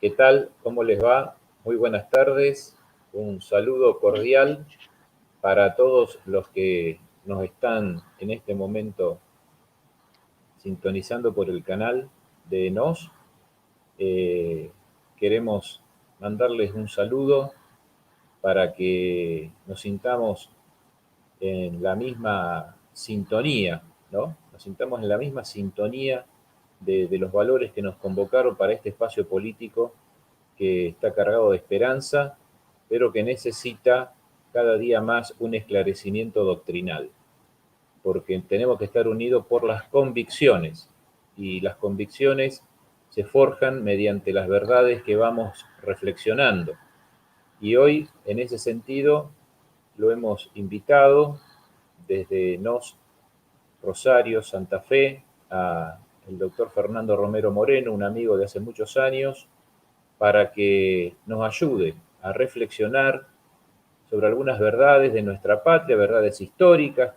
¿Qué tal? ¿Cómo les va? Muy buenas tardes. Un saludo cordial para todos los que nos están en este momento sintonizando por el canal de NOS. Queremos mandarles un saludo para que nos sintamos en la misma sintonía, ¿no? Nos sintamos en la misma sintonía de los valores que nos convocaron para este espacio político que está cargado de esperanza, pero que necesita cada día más un esclarecimiento doctrinal, porque tenemos que estar unidos por las convicciones, y las convicciones se forjan mediante las verdades que vamos reflexionando. Y hoy, en ese sentido, lo hemos invitado desde NOS Rosario, Santa Fe, a el doctor Fernando Romero Moreno, un amigo de hace muchos años, para que nos ayude a reflexionar sobre algunas verdades de nuestra patria, verdades históricas,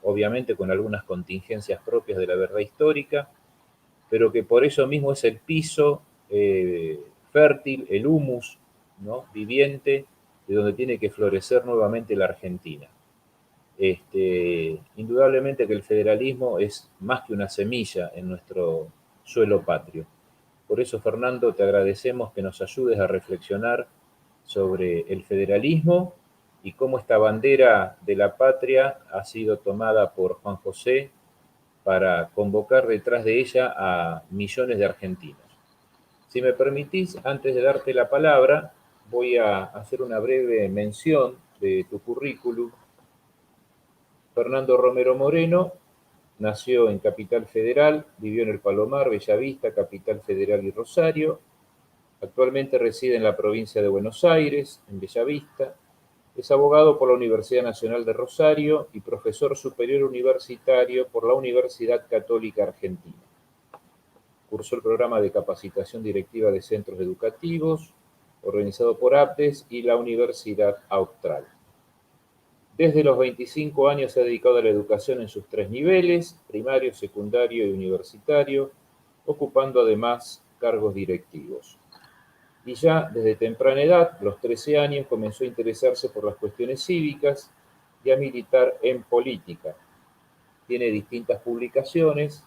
obviamente con algunas contingencias propias de la verdad histórica, pero que por eso mismo es el piso fértil, el humus, ¿no?, viviente, de donde tiene que florecer nuevamente la Argentina. Indudablemente que el federalismo es más que una semilla en nuestro suelo patrio. Por eso, Fernando, te agradecemos que nos ayudes a reflexionar sobre el federalismo y cómo esta bandera de la patria ha sido tomada por Juan José para convocar detrás de ella a millones de argentinos. Si me permitís, antes de darte la palabra, voy a hacer una breve mención de tu currículum. Fernando Romero Moreno nació en Capital Federal, vivió en el Palomar, Bellavista, Capital Federal y Rosario. Actualmente reside en la provincia de Buenos Aires, en Bellavista. Es abogado por la Universidad Nacional de Rosario y profesor superior universitario por la Universidad Católica Argentina. Cursó el programa de capacitación directiva de centros educativos, organizado por APTES y la Universidad Austral. Desde los 25 años se ha dedicado a la educación en sus tres niveles, primario, secundario y universitario, ocupando además cargos directivos. Y ya desde temprana edad, los 13 años, comenzó a interesarse por las cuestiones cívicas y a militar en política. Tiene distintas publicaciones,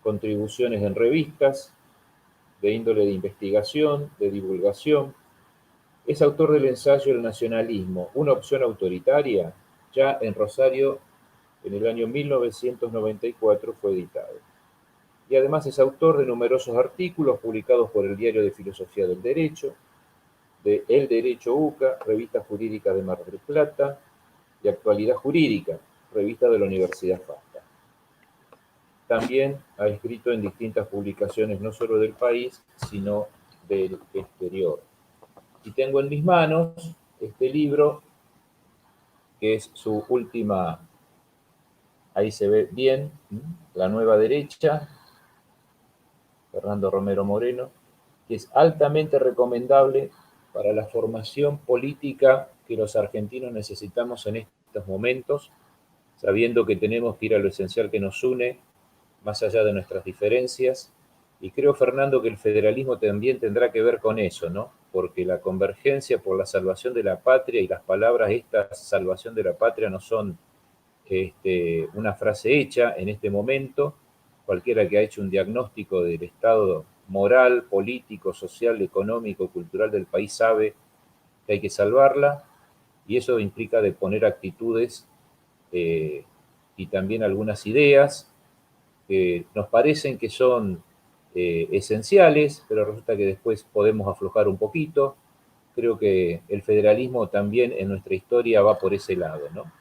contribuciones en revistas, de índole de investigación, de divulgación. Es autor del ensayo El nacionalismo, una opción autoritaria. Ya en Rosario, en el año 1994, fue editado. Y además es autor de numerosos artículos publicados por el Diario de Filosofía del Derecho, de El Derecho UCA, revista jurídica de Mar del Plata, y Actualidad Jurídica, revista de la Universidad FASTA. También ha escrito en distintas publicaciones, no solo del país, sino del exterior. Y tengo en mis manos este libro, que es su última, ahí se ve bien, La Nueva Derecha, Fernando Romero Moreno, que es altamente recomendable para la formación política que los argentinos necesitamos en estos momentos, sabiendo que tenemos que ir a lo esencial que nos une, más allá de nuestras diferencias. Y creo, Fernando, que el federalismo también tendrá que ver con eso, ¿no? Porque la convergencia por la salvación de la patria, y las palabras esta salvación de la patria no son una frase hecha en este momento. Cualquiera que ha hecho un diagnóstico del estado moral, político, social, económico, cultural del país sabe que hay que salvarla, y eso implica de poner actitudes y también algunas ideas que nos parecen que son esenciales, pero resulta que después podemos aflojar un poquito. Creo que el federalismo también en nuestra historia va por ese lado, ¿no?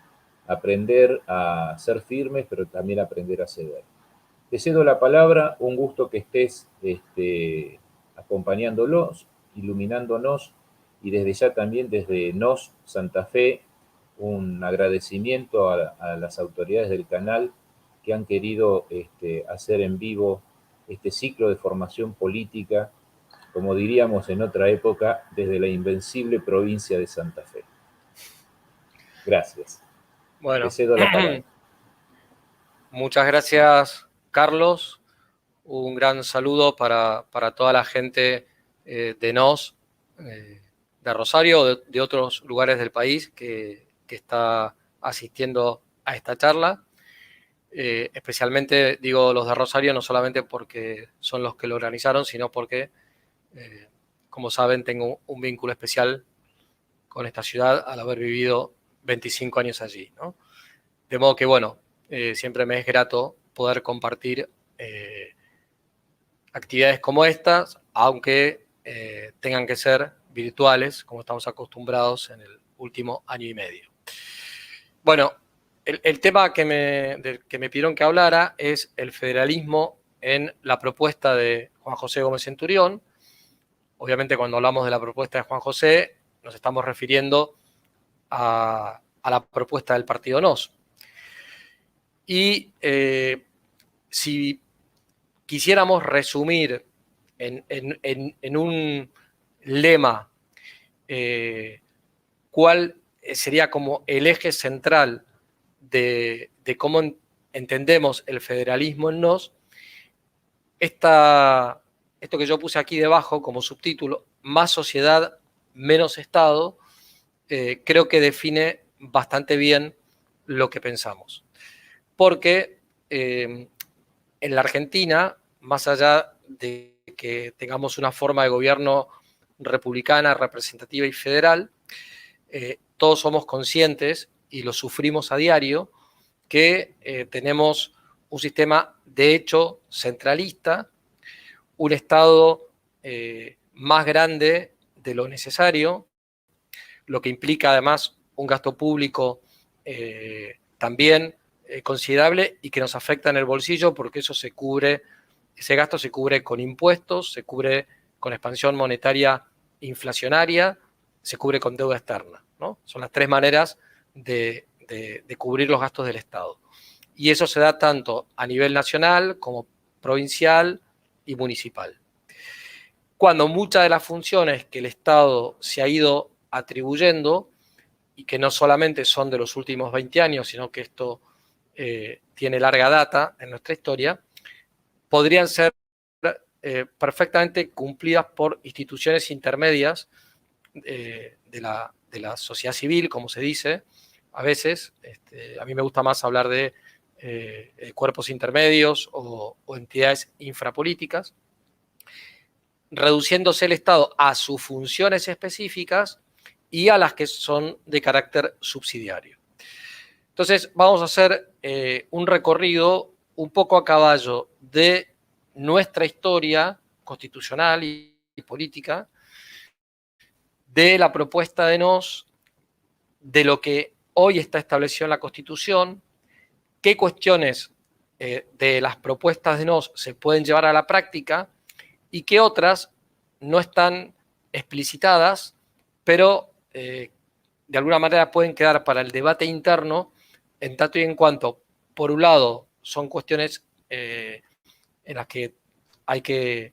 Aprender a ser firmes, pero también aprender a ceder. Te cedo la palabra, un gusto que estés acompañándolos, iluminándonos, y desde ya también desde NOS Santa Fe, un agradecimiento a las autoridades del canal que han querido hacer en vivo este ciclo de formación política, como diríamos en otra época, desde la invencible provincia de Santa Fe. Gracias. Bueno, te cedo la palabra. Muchas gracias, Carlos. Un gran saludo para toda la gente de NOS, de Rosario o de otros lugares del país que está asistiendo a esta charla. Especialmente digo los de Rosario no solamente porque son los que lo organizaron, sino porque, como saben, tengo un vínculo especial con esta ciudad al haber vivido 25 años allí, ¿no? De modo que, bueno, siempre me es grato poder compartir actividades como estas, aunque tengan que ser virtuales, como estamos acostumbrados en el último año y medio. Bueno, el tema del que me pidieron que hablara es el federalismo en la propuesta de Juan José Gómez Centurión. Obviamente, cuando hablamos de la propuesta de Juan José, nos estamos refiriendo a la propuesta del partido NOS. Y si quisiéramos resumir en un lema cuál sería como el eje central de cómo entendemos el federalismo en NOS, esto que yo puse aquí debajo como subtítulo, más sociedad, menos Estado, creo que define bastante bien lo que pensamos. Porque en la Argentina, más allá de que tengamos una forma de gobierno republicana, representativa y federal, todos somos conscientes y lo sufrimos a diario, que tenemos un sistema de hecho centralista, un Estado más grande de lo necesario, lo que implica además un gasto público también considerable y que nos afecta en el bolsillo porque ese gasto se cubre con impuestos, se cubre con expansión monetaria inflacionaria, se cubre con deuda externa, ¿no? Son las tres maneras de cubrir los gastos del Estado. Y eso se da tanto a nivel nacional como provincial y municipal. Cuando muchas de las funciones que el Estado se ha ido atribuyendo, y que no solamente son de los últimos 20 años, sino que esto tiene larga data en nuestra historia, podrían ser perfectamente cumplidas por instituciones intermedias de la sociedad civil, como se dice a veces. A mí me gusta más hablar de cuerpos intermedios o entidades infrapolíticas, reduciéndose el Estado a sus funciones específicas y a las que son de carácter subsidiario. Entonces, vamos a hacer un recorrido un poco a caballo de nuestra historia constitucional y política, de la propuesta de NOS, de lo que hoy está establecido en la Constitución, qué cuestiones de las propuestas de NOS se pueden llevar a la práctica y qué otras no están explicitadas, pero de alguna manera pueden quedar para el debate interno, en tanto y en cuanto, por un lado, son cuestiones en las que hay que,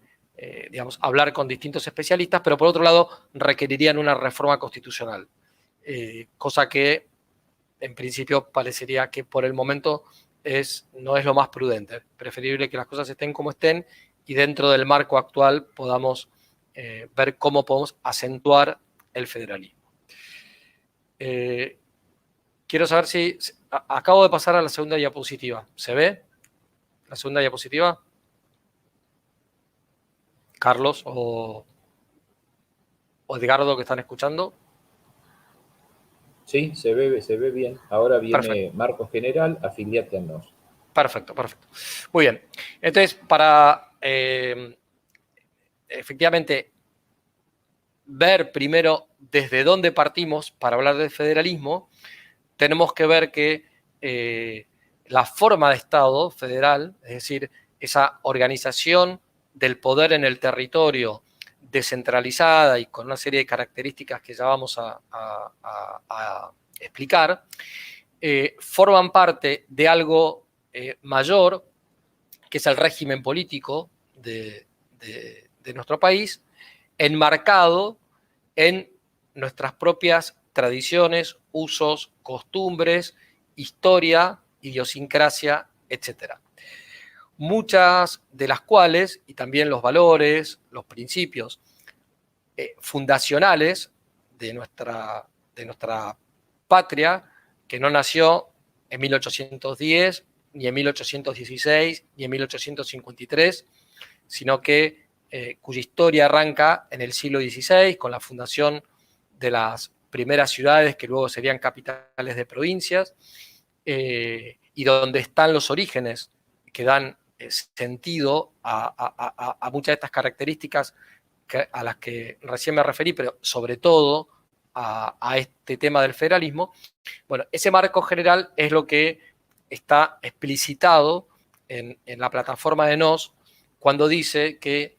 digamos, hablar con distintos especialistas, pero por otro lado, requerirían una reforma constitucional, cosa que, en principio, parecería que por el momento no es lo más prudente. Preferible que las cosas estén como estén y dentro del marco actual podamos ver cómo podemos acentuar el federalismo. Quiero saber si acabo de pasar a la segunda diapositiva. ¿Se ve la segunda diapositiva? Carlos o Edgardo, que están escuchando. Sí, se ve bien. Ahora viene Perfecto. marco general, afiliate a NOS. Perfecto. Muy bien. Entonces, para efectivamente ver primero desde dónde partimos para hablar del federalismo, tenemos que ver que la forma de Estado federal, es decir, esa organización del poder en el territorio descentralizada y con una serie de características que ya vamos a explicar, forman parte de algo mayor, que es el régimen político de nuestro país, enmarcado en nuestras propias tradiciones, usos, costumbres, historia, idiosincrasia, etc. Muchas de las cuales, y también los valores, los principios fundacionales de nuestra patria, que no nació en 1810, ni en 1816, ni en 1853, sino que cuya historia arranca en el siglo XVI con la fundación de las primeras ciudades que luego serían capitales de provincias, y donde están los orígenes que dan sentido a muchas de estas características a las que recién me referí, pero sobre todo a este tema del federalismo. Bueno, ese marco general es lo que está explicitado en la plataforma de NOS cuando dice que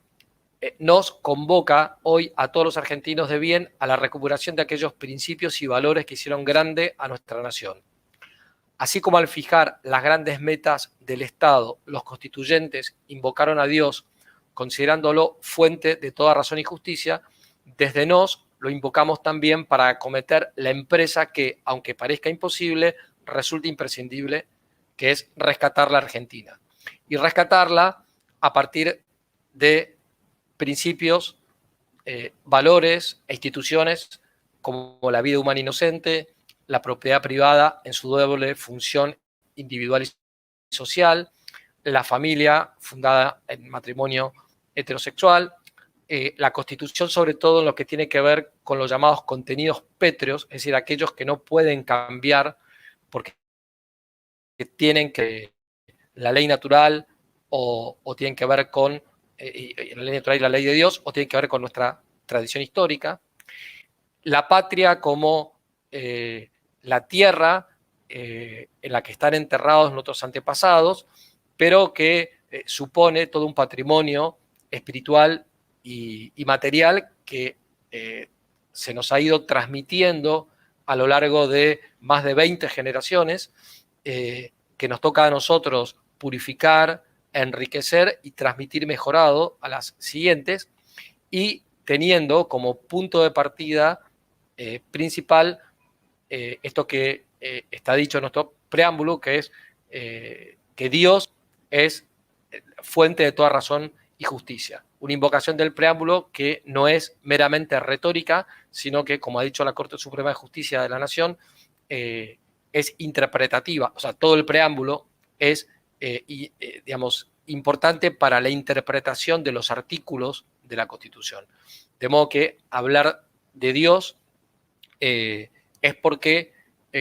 NOS convoca hoy a todos los argentinos de bien a la recuperación de aquellos principios y valores que hicieron grande a nuestra nación. Así como al fijar las grandes metas del Estado, los constituyentes invocaron a Dios considerándolo fuente de toda razón y justicia, desde NOS lo invocamos también para acometer la empresa que, aunque parezca imposible, resulta imprescindible, que es rescatar la Argentina. Y rescatarla a partir de principios, valores e instituciones como la vida humana inocente, la propiedad privada en su doble función individual y social, la familia fundada en matrimonio heterosexual, la Constitución sobre todo en lo que tiene que ver con los llamados contenidos pétreos, es decir, aquellos que no pueden cambiar porque tienen que la ley natural o tienen que ver con la ley natural y la ley de Dios, o tienen que ver con nuestra tradición histórica. La patria como la tierra en la que están enterrados nuestros antepasados, pero que supone todo un patrimonio espiritual y material que se nos ha ido transmitiendo a lo largo de más de 20 generaciones, que nos toca a nosotros purificar, enriquecer y transmitir mejorado a las siguientes, y teniendo como punto de partida principal esto que está dicho en nuestro preámbulo, que es que Dios es fuente de toda razón y justicia. Una invocación del preámbulo que no es meramente retórica, sino que, como ha dicho la Corte Suprema de Justicia de la Nación, es interpretativa. O sea, todo el preámbulo es, digamos, importante para la interpretación de los artículos de la Constitución. De modo que hablar de Dios es porque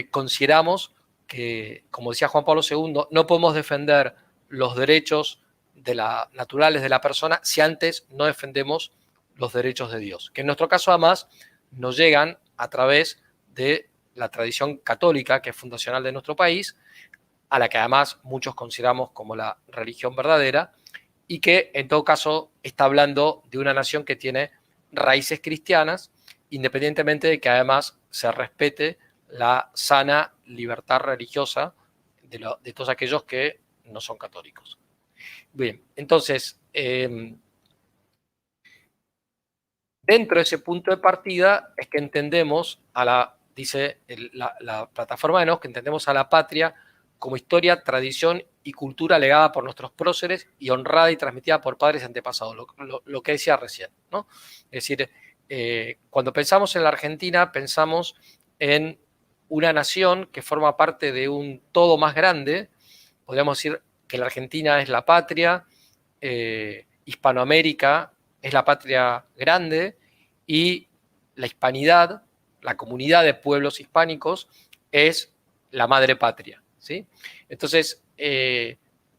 consideramos que, como decía Juan Pablo II, no podemos defender los derechos naturales de la persona si antes no defendemos los derechos de Dios, que en nuestro caso además nos llegan a través de la tradición católica, que es fundacional de nuestro país, a la que además muchos consideramos como la religión verdadera, y que en todo caso está hablando de una nación que tiene raíces cristianas, independientemente de que además se respete la sana libertad religiosa de todos aquellos que no son católicos. Bien, entonces, dentro de ese punto de partida es que entendemos dice la plataforma de NOS, que entendemos a la patria como historia, tradición y cultura legada por nuestros próceres y honrada y transmitida por padres y antepasados, lo que decía recién, ¿no? Es decir, cuando pensamos en la Argentina, pensamos en una nación que forma parte de un todo más grande. Podríamos decir que la Argentina es la patria, Hispanoamérica es la patria grande, y la hispanidad, la comunidad de pueblos hispánicos, es la madre patria, ¿sí? Entonces,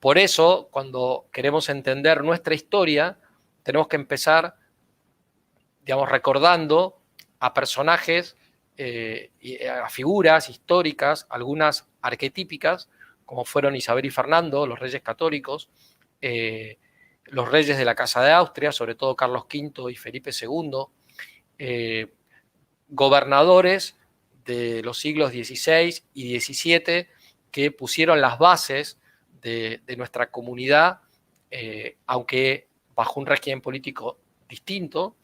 por eso, cuando queremos entender nuestra historia, tenemos que empezar, digamos, recordando a personajes, a figuras históricas, algunas arquetípicas, como fueron Isabel y Fernando, los reyes católicos, los reyes de la Casa de Austria, sobre todo Carlos V y Felipe II, gobernadores de los siglos XVI y XVII que pusieron las bases de nuestra comunidad, aunque bajo un régimen político distinto,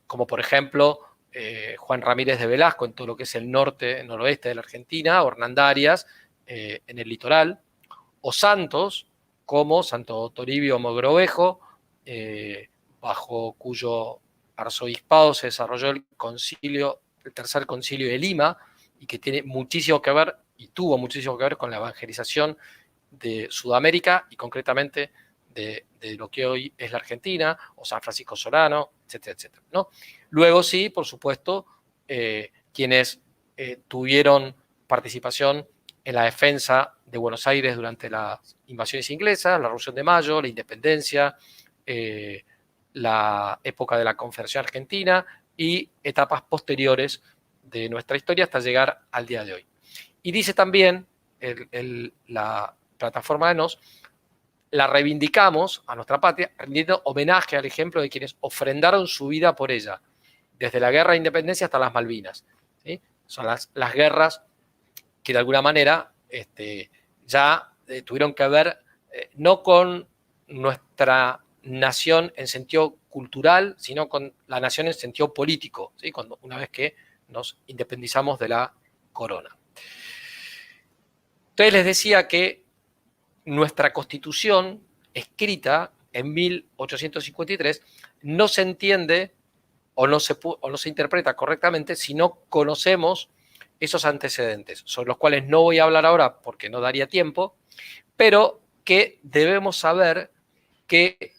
como por ejemplo Juan Ramírez de Velasco en todo lo que es el norte, noroeste de la Argentina, o Hernán Darias en el litoral, o santos como Santo Toribio Mogrovejo, bajo cuyo arzobispado se desarrolló el tercer concilio de Lima, y que tiene muchísimo que ver, y tuvo muchísimo que ver con la evangelización de Sudamérica y concretamente de lo que hoy es la Argentina, o San Francisco Solano, etcétera, etcétera, ¿no? Luego sí, por supuesto, quienes tuvieron participación en la defensa de Buenos Aires durante las invasiones inglesas, la Revolución de Mayo, la independencia, la época de la Confederación Argentina y etapas posteriores de nuestra historia hasta llegar al día de hoy. Y dice también la plataforma de NOS, la reivindicamos a nuestra patria, rindiendo homenaje al ejemplo de quienes ofrendaron su vida por ella, desde la Guerra de Independencia hasta las Malvinas, ¿sí? Son las guerras que de alguna manera ya tuvieron que ver no con nuestra nación en sentido cultural, sino con la nación en sentido político, ¿sí? Una vez que nos independizamos de la corona. Entonces les decía que nuestra Constitución, escrita en 1853, no se entiende o no se interpreta correctamente si no conocemos esos antecedentes, sobre los cuales no voy a hablar ahora porque no daría tiempo, pero que debemos saber que,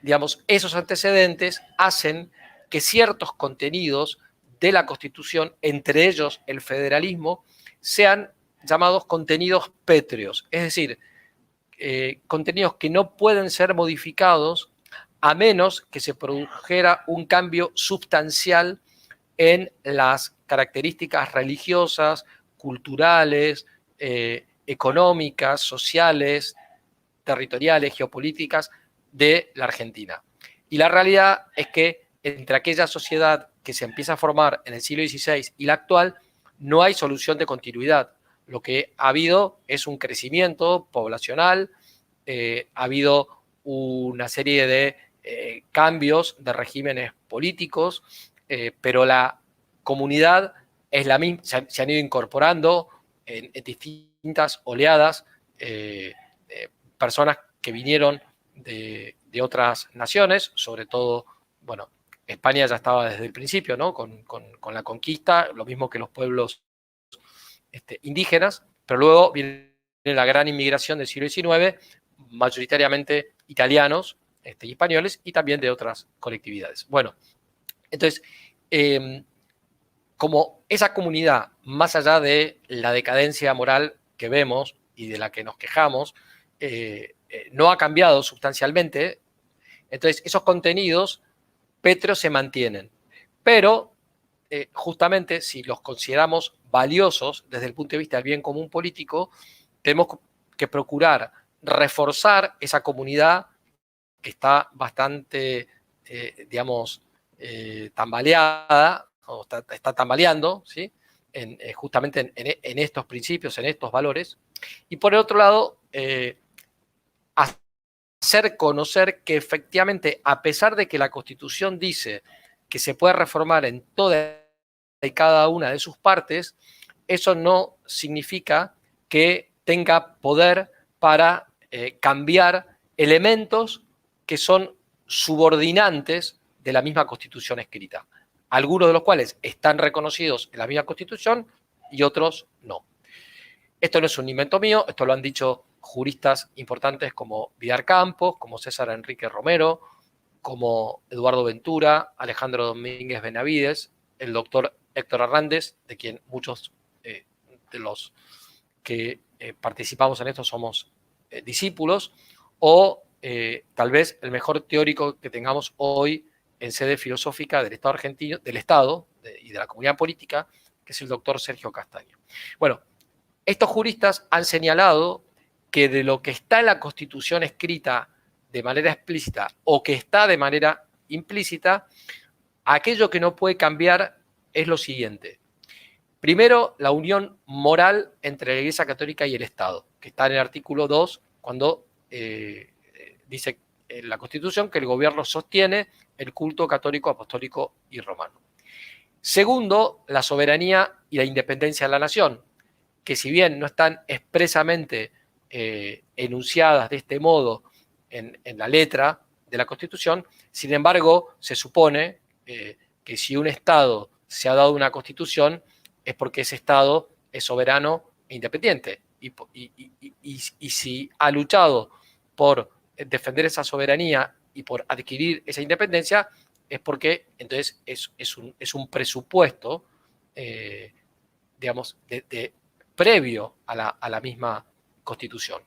digamos, esos antecedentes hacen que ciertos contenidos de la Constitución, entre ellos el federalismo, sean llamados contenidos pétreos, es decir, contenidos que no pueden ser modificados a menos que se produjera un cambio sustancial en las características religiosas, culturales, económicas, sociales, territoriales, geopolíticas de la Argentina. Y la realidad es que entre aquella sociedad que se empieza a formar en el siglo XVI y la actual, no hay solución de continuidad. Lo que ha habido es un crecimiento poblacional, ha habido una serie de cambios de regímenes políticos, pero la comunidad es la misma, se han ido incorporando en distintas oleadas personas que vinieron de otras naciones, sobre todo, bueno, España ya estaba desde el principio, ¿no? Con la conquista, lo mismo que los pueblos indígenas, pero luego viene la gran inmigración del siglo XIX, mayoritariamente italianos y españoles, y también de otras colectividades. Bueno, entonces, como esa comunidad, más allá de la decadencia moral que vemos y de la que nos quejamos, no ha cambiado sustancialmente, entonces esos contenidos pétreos se mantienen. Pero, justamente, si los consideramos valiosos desde el punto de vista del bien común político, tenemos que procurar reforzar esa comunidad que está bastante, digamos, tambaleada, o está tambaleando, ¿sí? Justamente en estos principios, en estos valores. Y por el otro lado, hacer conocer que efectivamente, a pesar de que la Constitución dice que se puede reformar en toda y cada una de sus partes, eso no significa que tenga poder para cambiar elementos que son subordinantes de la misma Constitución escrita, algunos de los cuales están reconocidos en la misma Constitución y otros no. Esto no es un invento mío, esto lo han dicho juristas importantes como Vidal Campos, como César Enrique Romero, como Eduardo Ventura, Alejandro Domínguez Benavides, el doctor Héctor Hernández, de quien muchos de los que participamos en esto somos discípulos, o tal vez el mejor teórico que tengamos hoy en sede filosófica del Estado argentino, del Estado y de la comunidad política, que es el doctor Sergio Castaño. Bueno, estos juristas han señalado que de lo que está en la Constitución escrita de manera explícita o que está de manera implícita, aquello que no puede cambiar es lo siguiente. Primero, la unión moral entre la Iglesia Católica y el Estado, que está en el artículo 2, cuando dice en la Constitución que el gobierno sostiene el culto católico, apostólico y romano. Segundo, la soberanía y la independencia de la nación, que si bien no están expresamente enunciadas de este modo en la letra de la Constitución. Sin embargo, se supone que si un Estado se ha dado una Constitución es porque ese Estado es soberano e independiente. Y si ha luchado por defender esa soberanía y por adquirir esa independencia, es porque entonces es un presupuesto, digamos, previo a la misma Constitución.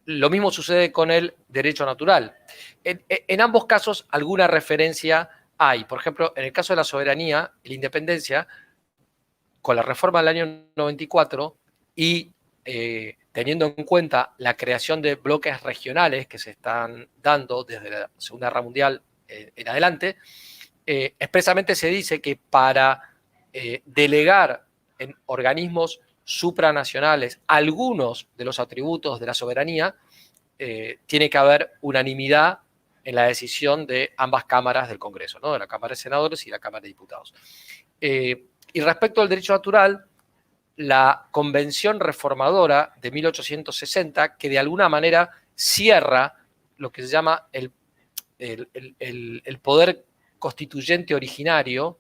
Lo mismo sucede con el derecho natural. En ambos casos, alguna referencia hay. Por ejemplo, en el caso de la soberanía y la independencia, con la reforma del año 94 y teniendo en cuenta la creación de bloques regionales que se están dando desde la Segunda Guerra Mundial en adelante, expresamente se dice que para delegar en organismos supranacionales algunos de los atributos de la soberanía, tiene que haber unanimidad en la decisión de ambas cámaras del Congreso, ¿no? De la Cámara de Senadores y la Cámara de Diputados. Y respecto al derecho natural, la Convención Reformadora de 1860, que de alguna manera cierra lo que se llama el poder constituyente originario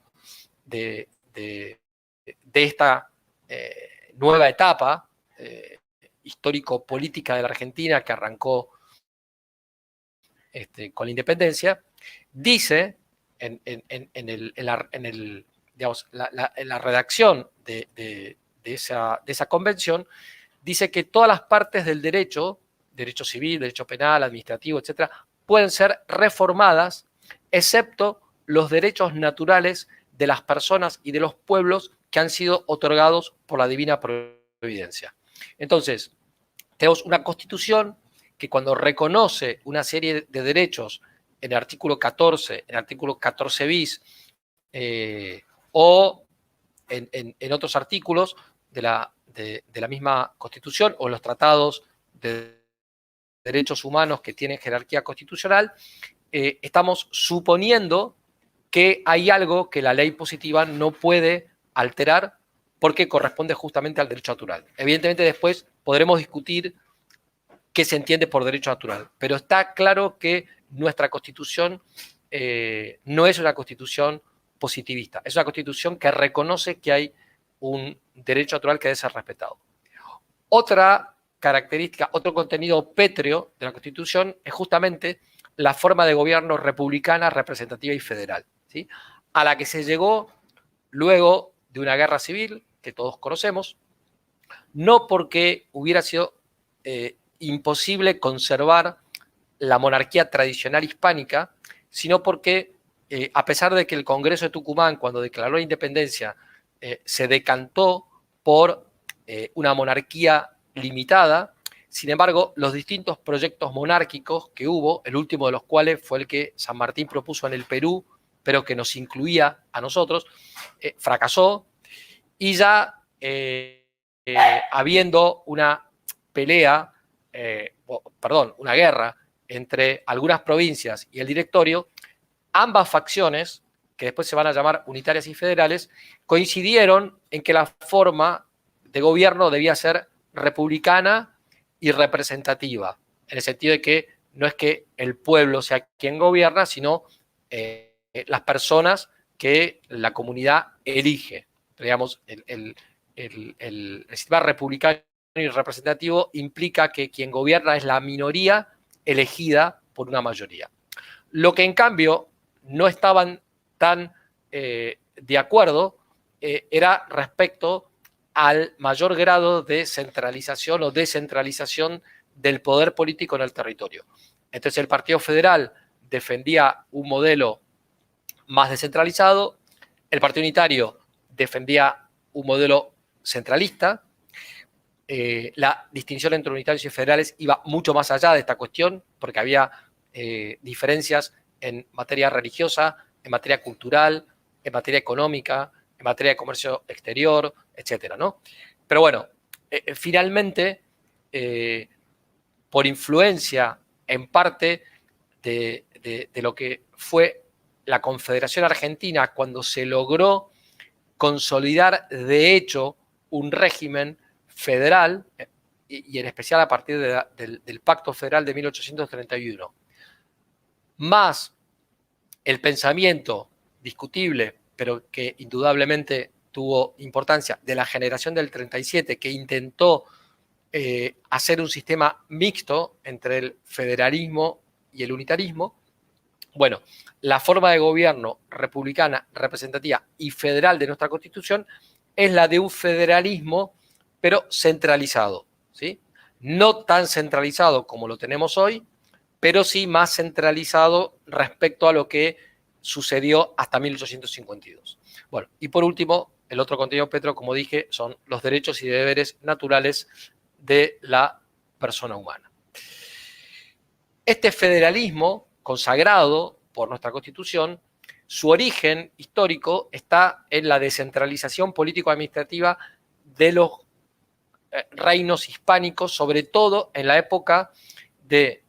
de esta nueva etapa histórico-política de la Argentina que arrancó con la independencia, dice en la redacción de esa convención, dice que todas las partes del derecho civil, derecho penal, administrativo, etcétera, pueden ser reformadas, excepto los derechos naturales de las personas y de los pueblos que han sido otorgados por la divina providencia. Entonces, tenemos una Constitución que cuando reconoce una serie de derechos en el artículo 14, en el artículo 14 bis, o en otros artículos de la misma Constitución o en los tratados de derechos humanos que tienen jerarquía constitucional, estamos suponiendo que hay algo que la ley positiva no puede alterar porque corresponde justamente al derecho natural. Evidentemente después podremos discutir qué se entiende por derecho natural, pero está claro que nuestra Constitución no es una Constitución positivista, es una Constitución que reconoce que hay un derecho natural que debe ser respetado. Otra característica, otro contenido pétreo de la Constitución es justamente la forma de gobierno republicana, representativa y federal, ¿sí? A la que se llegó luego de una guerra civil que todos conocemos, no porque hubiera sido imposible conservar la monarquía tradicional hispánica, sino porque a pesar de que el Congreso de Tucumán, cuando declaró la independencia, se decantó por una monarquía limitada, sin embargo, los distintos proyectos monárquicos que hubo, el último de los cuales fue el que San Martín propuso en el Perú, pero que nos incluía a nosotros, fracasó, y ya habiendo una pelea, una guerra entre algunas provincias y el directorio, ambas facciones, que después se van a llamar unitarias y federales, coincidieron en que la forma de gobierno debía ser republicana y representativa, en el sentido de que no es que el pueblo sea quien gobierna, sino las personas que la comunidad elige. Digamos, el sistema republicano y representativo implica que quien gobierna es la minoría elegida por una mayoría. Lo que en cambio no estaban tan de acuerdo era respecto al mayor grado de centralización o descentralización del poder político en el territorio. Entonces el Partido Federal defendía un modelo más descentralizado, el Partido Unitario defendía un modelo centralista. La distinción entre unitarios y federales iba mucho más allá de esta cuestión, porque había diferencias en materia religiosa, en materia cultural, en materia económica, en materia de comercio exterior, etcétera, ¿no? Pero bueno, finalmente, por influencia en parte de lo que fue la Confederación Argentina, cuando se logró consolidar de hecho un régimen federal, y en especial a partir del Pacto Federal de 1831, más el pensamiento discutible, pero que indudablemente tuvo importancia, de la generación del 37, que intentó hacer un sistema mixto entre el federalismo y el unitarismo. Bueno, la forma de gobierno republicana, representativa y federal de nuestra Constitución es la de un federalismo, pero centralizado, ¿sí? No tan centralizado como lo tenemos hoy, pero sí más centralizado respecto a lo que sucedió hasta 1852. Bueno, y por último, el otro contenido, Petro, como dije, son los derechos y deberes naturales de la persona humana. Este federalismo consagrado por nuestra Constitución, su origen histórico está en la descentralización político-administrativa de los reinos hispánicos, sobre todo en la época de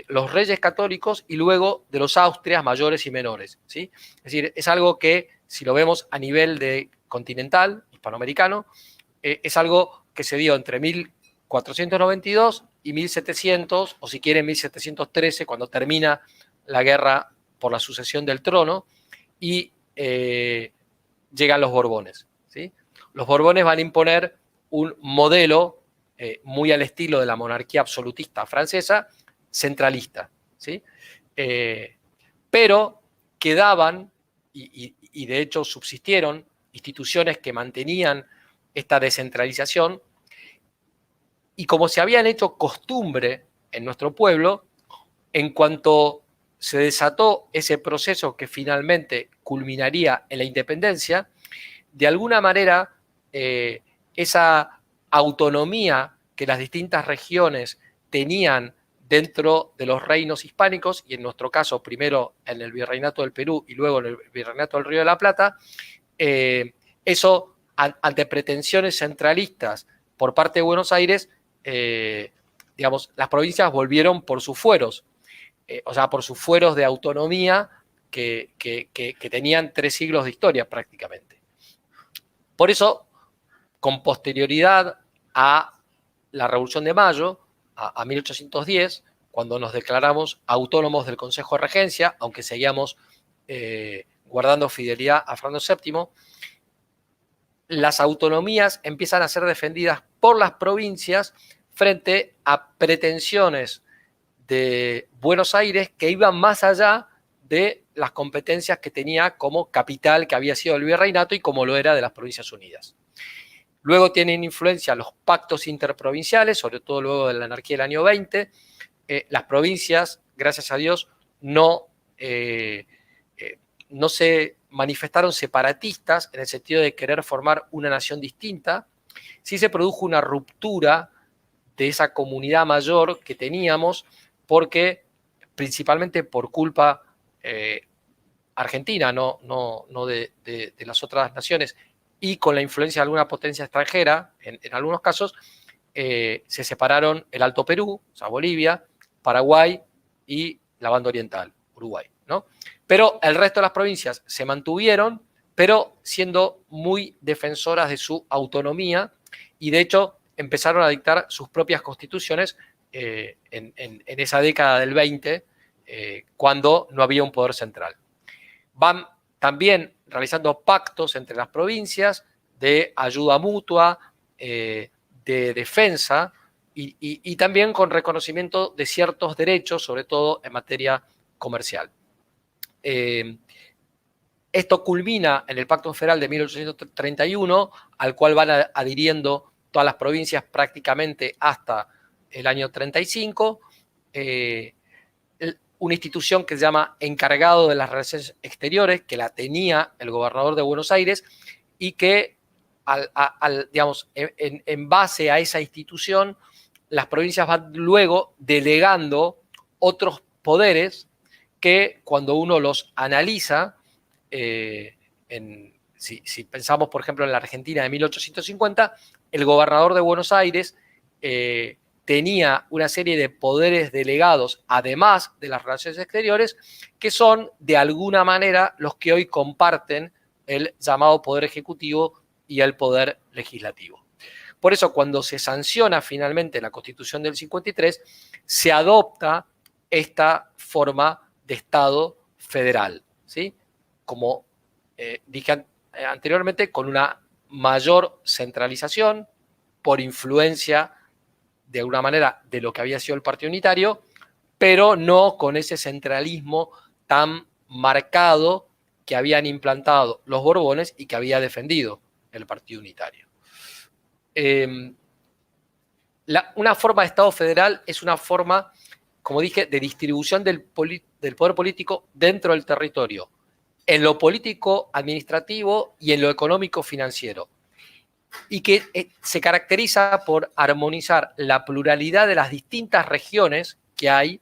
los reyes católicos y luego de los Austrias mayores y menores, ¿sí? Es decir, es algo que, si lo vemos a nivel de continental, hispanoamericano, es algo que se dio entre 1492 y 1700, o si quieren 1713, cuando termina la guerra por la sucesión del trono, y llegan los Borbones, ¿sí? Los Borbones van a imponer un modelo muy al estilo de la monarquía absolutista francesa, centralista, ¿sí? Pero quedaban, y de hecho subsistieron, instituciones que mantenían esta descentralización, y como se habían hecho costumbre en nuestro pueblo, en cuanto se desató ese proceso que finalmente culminaría en la independencia, de alguna manera esa autonomía que las distintas regiones tenían dentro de los reinos hispánicos, y en nuestro caso primero en el Virreinato del Perú y luego en el Virreinato del Río de la Plata, eso ante pretensiones centralistas por parte de Buenos Aires, digamos, las provincias volvieron por sus fueros, o sea, por sus fueros de autonomía que tenían 3 siglos de historia prácticamente. Por eso, con posterioridad a la Revolución de Mayo, a 1810, cuando nos declaramos autónomos del Consejo de Regencia, aunque seguíamos guardando fidelidad a Fernando VII, las autonomías empiezan a ser defendidas por las provincias frente a pretensiones de Buenos Aires que iban más allá de las competencias que tenía como capital, que había sido el virreinato, y como lo era de las Provincias Unidas. Luego tienen influencia los pactos interprovinciales, sobre todo luego de la anarquía del año 20. Las provincias, gracias a Dios, no se manifestaron separatistas en el sentido de querer formar una nación distinta. Sí se produjo una ruptura de esa comunidad mayor que teníamos, porque principalmente por culpa argentina, no de las otras naciones, y con la influencia de alguna potencia extranjera, en algunos casos, se separaron el Alto Perú, o sea, Bolivia, Paraguay y la banda oriental, Uruguay, ¿no? Pero el resto de las provincias se mantuvieron, pero siendo muy defensoras de su autonomía, y de hecho empezaron a dictar sus propias constituciones en esa década del 20, cuando no había un poder central. Van también realizando pactos entre las provincias de ayuda mutua, de defensa, y también con reconocimiento de ciertos derechos, sobre todo en materia comercial. Esto culmina en el Pacto Federal de 1831, al cual van adhiriendo todas las provincias prácticamente hasta el año 35, una institución que se llama Encargado de las Relaciones Exteriores, que la tenía el gobernador de Buenos Aires, y que, digamos, en base a esa institución, las provincias van luego delegando otros poderes que, cuando uno los analiza, si pensamos, por ejemplo, en la Argentina de 1850, el gobernador de Buenos Aires tenía una serie de poderes delegados, además de las relaciones exteriores, que son, de alguna manera, los que hoy comparten el llamado Poder Ejecutivo y el Poder Legislativo. Por eso, cuando se sanciona finalmente la Constitución del 53, se adopta esta forma de Estado federal, ¿sí? Como dije anteriormente, con una mayor centralización por influencia, de alguna manera, de lo que había sido el Partido Unitario, pero no con ese centralismo tan marcado que habían implantado los Borbones y que había defendido el Partido Unitario. Una forma de Estado federal es una forma, como dije, de distribución del poder político dentro del territorio, en lo político administrativo y en lo económico financiero, y que se caracteriza por armonizar la pluralidad de las distintas regiones que hay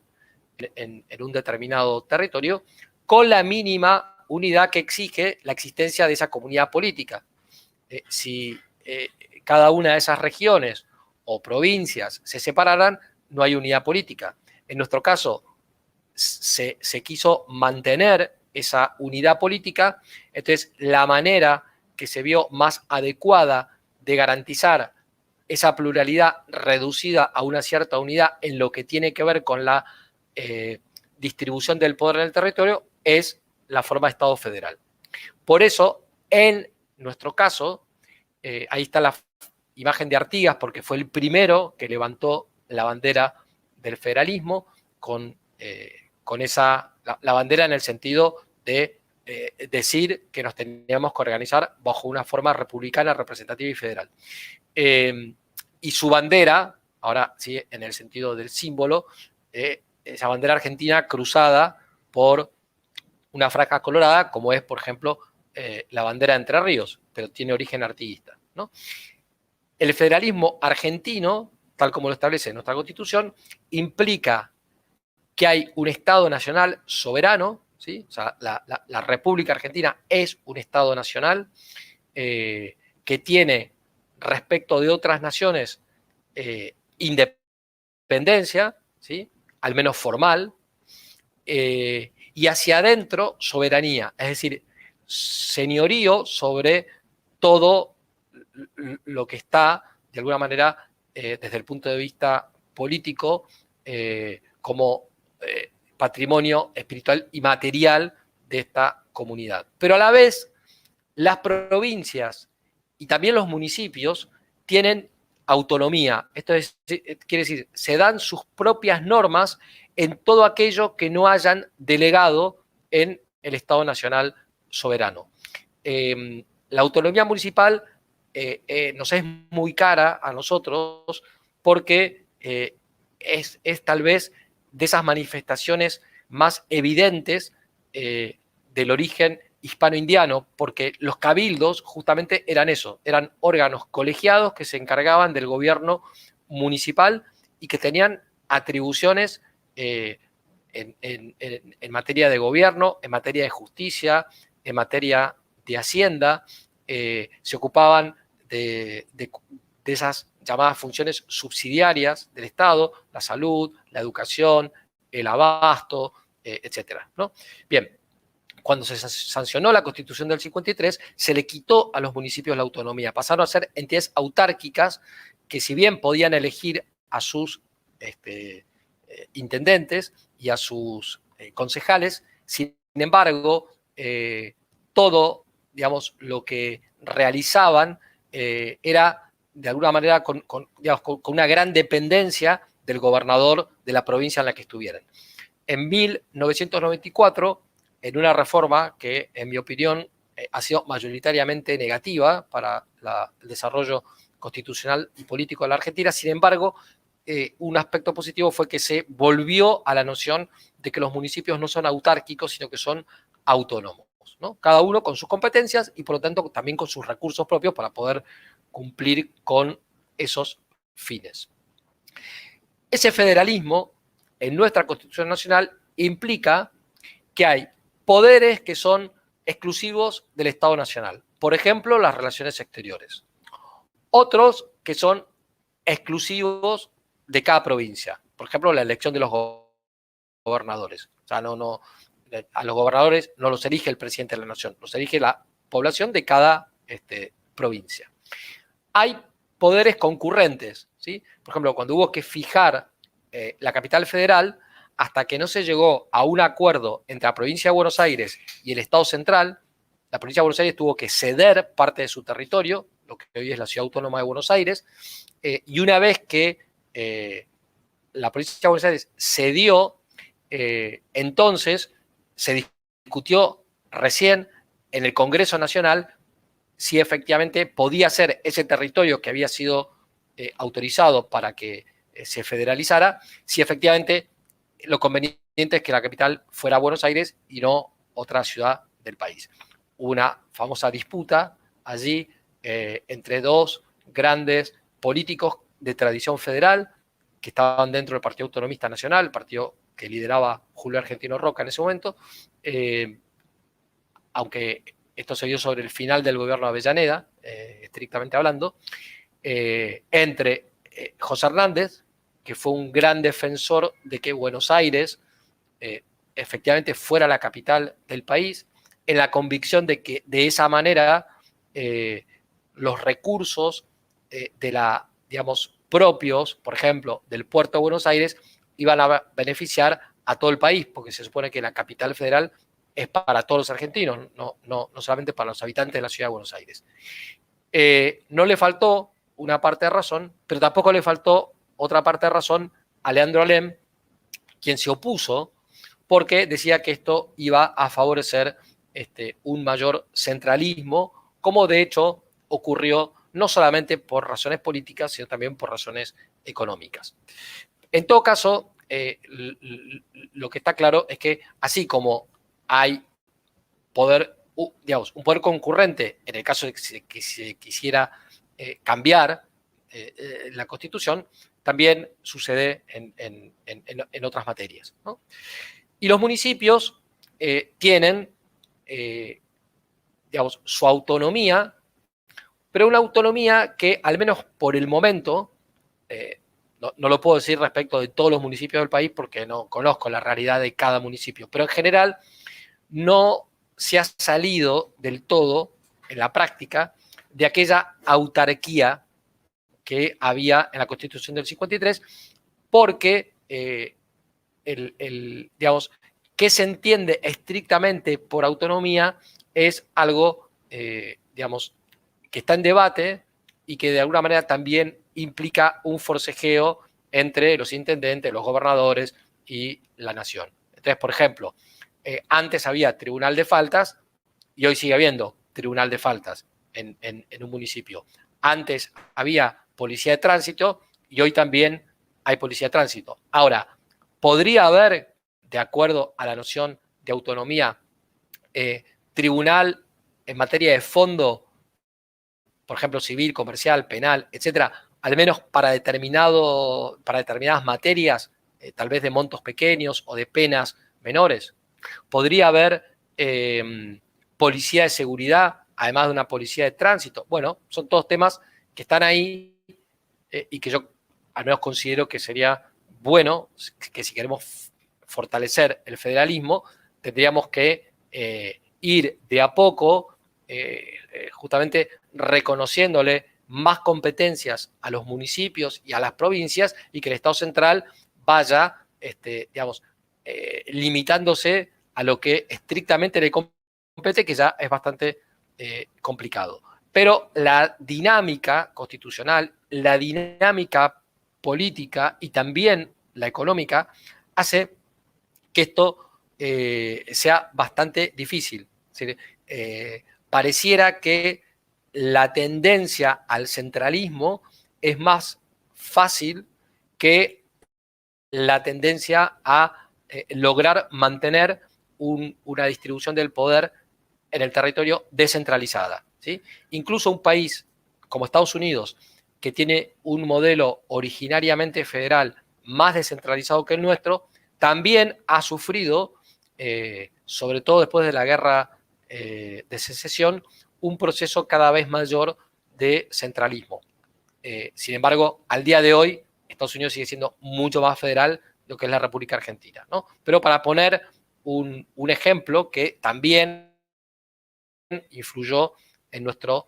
en un determinado territorio con la mínima unidad que exige la existencia de esa comunidad política. Si cada una de esas regiones o provincias se separaran, no hay unidad política. En nuestro caso, se quiso mantener esa unidad política, entonces la manera que se vio más adecuada de garantizar esa pluralidad reducida a una cierta unidad en lo que tiene que ver con la distribución del poder en el territorio es la forma de Estado federal. Por eso, en nuestro caso, ahí está la imagen de Artigas, porque fue el primero que levantó la bandera del federalismo con la bandera en el sentido de decir que nos teníamos que organizar bajo una forma republicana, representativa y federal. Y su bandera, ahora sí, en el sentido del símbolo, esa bandera argentina cruzada por una franja colorada, como es, por ejemplo, la bandera de Entre Ríos, pero tiene origen artiguista, ¿no? El federalismo argentino, tal como lo establece nuestra Constitución, implica que hay un Estado nacional soberano, ¿sí? O sea, la República Argentina es un Estado nacional que tiene respecto de otras naciones independencia, ¿sí? Al menos formal, y hacia adentro soberanía, es decir, señorío sobre todo lo que está, de alguna manera, desde el punto de vista político, como patrimonio espiritual y material de esta comunidad. Pero a la vez, las provincias y también los municipios tienen autonomía. Esto quiere decir, se dan sus propias normas en todo aquello que no hayan delegado en el Estado Nacional soberano. La autonomía municipal nos es muy cara a nosotros porque es tal vez de esas manifestaciones más evidentes del origen hispano-indiano, porque los cabildos justamente eran eso, eran órganos colegiados que se encargaban del gobierno municipal y que tenían atribuciones en materia de gobierno, en materia de justicia, en materia de hacienda, se ocupaban de esas llamadas funciones subsidiarias del Estado, la salud, la educación, el abasto, etcétera, ¿no? Bien, cuando se sancionó la Constitución del 53, se le quitó a los municipios la autonomía. Pasaron a ser entidades autárquicas que, si bien podían elegir a sus intendentes y a sus concejales, sin embargo, todo, digamos, lo que realizaban era, de alguna manera, con una gran dependencia del gobernador de la provincia en la que estuvieran. En 1994, en una reforma que, en mi opinión, ha sido mayoritariamente negativa para el desarrollo constitucional y político de la Argentina, sin embargo, un aspecto positivo fue que se volvió a la noción de que los municipios no son autárquicos, sino que son autónomos, ¿no? Cada uno con sus competencias y, por lo tanto, también con sus recursos propios para poder cumplir con esos fines. Ese federalismo, en nuestra Constitución Nacional, implica que hay poderes que son exclusivos del Estado Nacional. Por ejemplo, las relaciones exteriores. Otros que son exclusivos de cada provincia. Por ejemplo, la elección de los gobernadores. O sea, a los gobernadores no los elige el presidente de la nación, los elige la población de cada provincia. Hay poderes concurrentes, ¿sí? Por ejemplo, cuando hubo que fijar la capital federal, hasta que no se llegó a un acuerdo entre la provincia de Buenos Aires y el Estado central, la provincia de Buenos Aires tuvo que ceder parte de su territorio, lo que hoy es la Ciudad Autónoma de Buenos Aires, y una vez que la provincia de Buenos Aires cedió, entonces se discutió recién en el Congreso Nacional si efectivamente podía ser ese territorio que había sido autorizado para que se federalizara, si efectivamente lo conveniente es que la capital fuera Buenos Aires y no otra ciudad del país. Hubo una famosa disputa allí entre dos grandes políticos de tradición federal que estaban dentro del Partido Autonomista Nacional, el partido que lideraba Julio Argentino Roca en ese momento, aunque esto se dio sobre el final del gobierno de Avellaneda, estrictamente hablando, entre José Hernández, que fue un gran defensor de que Buenos Aires efectivamente fuera la capital del país, en la convicción de que de esa manera los recursos propios, por ejemplo, del puerto de Buenos Aires, iban a beneficiar a todo el país, porque se supone que la capital federal es para todos los argentinos, no solamente para los habitantes de la ciudad de Buenos Aires. No le faltó una parte de razón, pero tampoco le faltó otra parte de razón a Leandro Alem, quien se opuso porque decía que esto iba a favorecer un mayor centralismo, como de hecho ocurrió no solamente por razones políticas, sino también por razones económicas. En todo caso, lo que está claro es que así como hay poder, un poder concurrente en el caso de que se quisiera cambiar la Constitución, también sucede en otras materias, ¿no? Y los municipios tienen, su autonomía, pero una autonomía que, al menos por el momento, no lo puedo decir respecto de todos los municipios del país porque no conozco la realidad de cada municipio, pero en general no se ha salido del todo, en la práctica, de aquella autarquía que había en la Constitución del 53, porque qué se entiende estrictamente por autonomía es algo, que está en debate y que de alguna manera también implica un forcejeo entre los intendentes, los gobernadores y la nación. Entonces, por ejemplo, antes había tribunal de faltas y hoy sigue habiendo tribunal de faltas en un municipio. Antes había policía de tránsito y hoy también hay policía de tránsito. Ahora, podría haber, de acuerdo a la noción de autonomía, tribunal en materia de fondo, por ejemplo, civil, comercial, penal, etcétera, al menos para determinadas materias, tal vez de montos pequeños o de penas menores. Podría haber policía de seguridad, además de una policía de tránsito. Bueno, son todos temas que están ahí y que yo al menos considero que sería bueno, que si queremos fortalecer el federalismo, tendríamos que ir de a poco, justamente reconociéndole más competencias a los municipios y a las provincias y que el Estado central vaya, limitándose a lo que estrictamente le compete, que ya es bastante complicado. Pero la dinámica constitucional, la dinámica política y también la económica hace que esto sea bastante difícil. Es decir, pareciera que la tendencia al centralismo es más fácil que la tendencia a lograr mantener una distribución del poder en el territorio descentralizada, ¿sí? Incluso un país como Estados Unidos, que tiene un modelo originariamente federal más descentralizado que el nuestro, también ha sufrido, sobre todo después de la guerra de secesión, un proceso cada vez mayor de centralismo. Sin embargo, al día de hoy, Estados Unidos sigue siendo mucho más federal de lo que es la República Argentina, ¿no? Pero para poner un ejemplo que también influyó en nuestro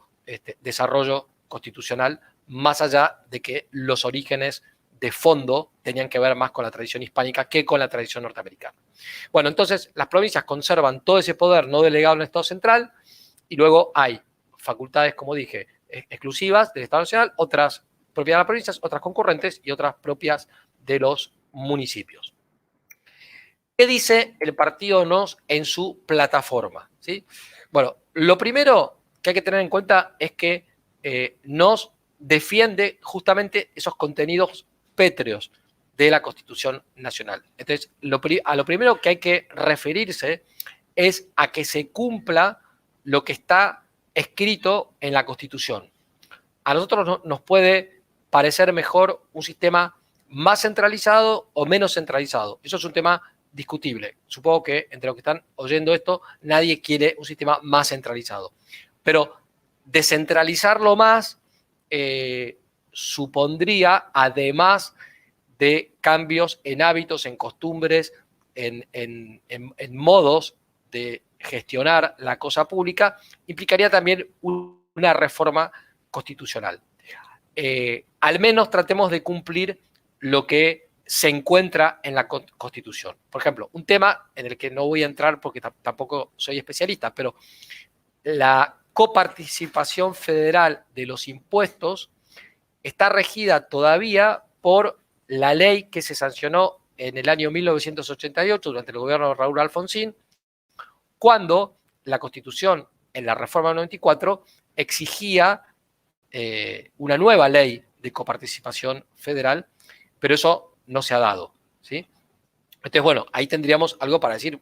desarrollo constitucional, más allá de que los orígenes de fondo tenían que ver más con la tradición hispánica que con la tradición norteamericana. Bueno, entonces las provincias conservan todo ese poder no delegado en el Estado central y luego hay facultades, como dije, exclusivas del Estado Nacional, otras propias de las provincias, otras concurrentes y otras propias de los municipios. ¿Qué dice el partido NOS en su plataforma? ¿Sí? Bueno, lo primero que hay que tener en cuenta es que NOS defiende justamente esos contenidos pétreos de la Constitución Nacional. Entonces, a lo primero que hay que referirse es a que se cumpla lo que está escrito en la Constitución. A nosotros nos puede parecer mejor un sistema más centralizado o menos centralizado. Eso es un tema discutible. Supongo que entre los que están oyendo esto, nadie quiere un sistema más centralizado. Pero descentralizarlo más supondría, además de cambios en hábitos, en costumbres, en modos de gestionar la cosa pública, implicaría también una reforma constitucional. Al menos tratemos de cumplir lo que se encuentra en la Constitución. Por ejemplo, un tema en el que no voy a entrar porque tampoco soy especialista, pero la coparticipación federal de los impuestos está regida todavía por la ley que se sancionó en el año 1988 durante el gobierno de Raúl Alfonsín, cuando la Constitución, en la reforma del 94, exigía una nueva ley de coparticipación federal, pero eso no se ha dado, ¿sí? Entonces, bueno, ahí tendríamos algo para decir,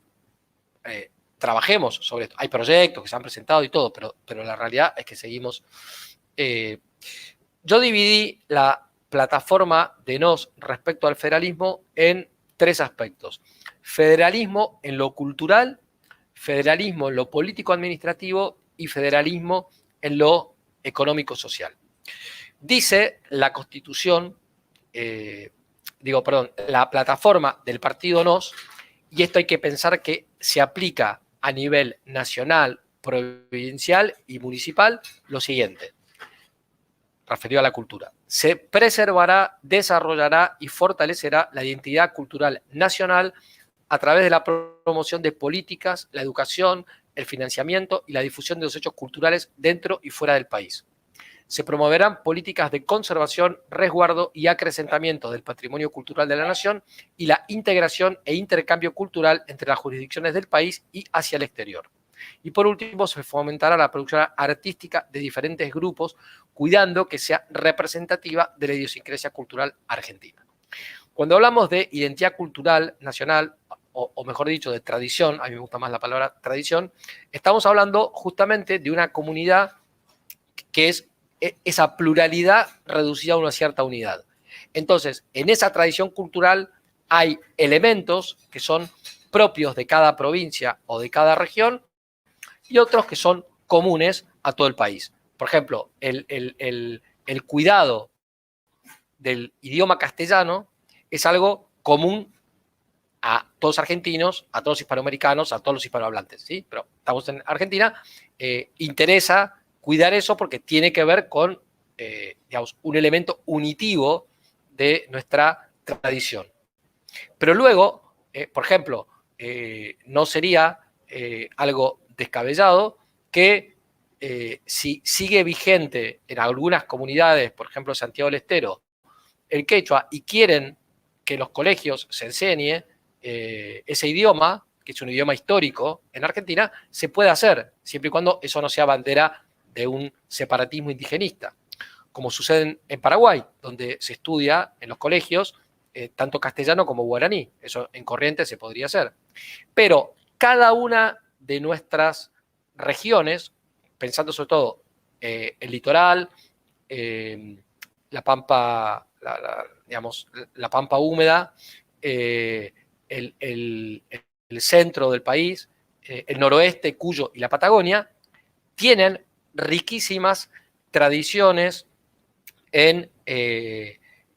trabajemos sobre esto. Hay proyectos que se han presentado y todo, pero la realidad es que seguimos. Yo dividí la plataforma de NOS respecto al federalismo en 3 aspectos. Federalismo en lo cultural, federalismo en lo político-administrativo y federalismo en lo económico-social. Dice la Constitución, la plataforma del partido NOS, y esto hay que pensar que se aplica a nivel nacional, provincial y municipal, lo siguiente, referido a la cultura. Se preservará, desarrollará y fortalecerá la identidad cultural nacional a través de la promoción de políticas, la educación, el financiamiento y la difusión de los hechos culturales dentro y fuera del país. Se promoverán políticas de conservación, resguardo y acrecentamiento del patrimonio cultural de la nación y la integración e intercambio cultural entre las jurisdicciones del país y hacia el exterior. Y por último, se fomentará la producción artística de diferentes grupos, cuidando que sea representativa de la idiosincrasia cultural argentina. Cuando hablamos de identidad cultural nacional, o mejor dicho, de tradición, a mí me gusta más la palabra tradición, estamos hablando justamente de una comunidad que es esa pluralidad reducida a una cierta unidad. Entonces, en esa tradición cultural hay elementos que son propios de cada provincia o de cada región y otros que son comunes a todo el país. Por ejemplo, el cuidado del idioma castellano es algo común a todos los argentinos, a todos los hispanoamericanos, a todos los hispanohablantes, ¿sí? Pero estamos en Argentina, interesa cuidar eso porque tiene que ver con, un elemento unitivo de nuestra tradición. Pero luego, por ejemplo, no sería algo descabellado que si sigue vigente en algunas comunidades, por ejemplo Santiago del Estero, el quechua, y quieren que en los colegios se enseñe ese idioma, que es un idioma histórico en Argentina, se puede hacer, siempre y cuando eso no sea bandera de un separatismo indigenista, como sucede en Paraguay, donde se estudia en los colegios tanto castellano como guaraní. Eso en Corrientes se podría hacer. Pero cada una de nuestras regiones, pensando sobre todo el litoral, la pampa, la pampa húmeda, el centro del país, el noroeste, Cuyo y la Patagonia, tienen riquísimas tradiciones en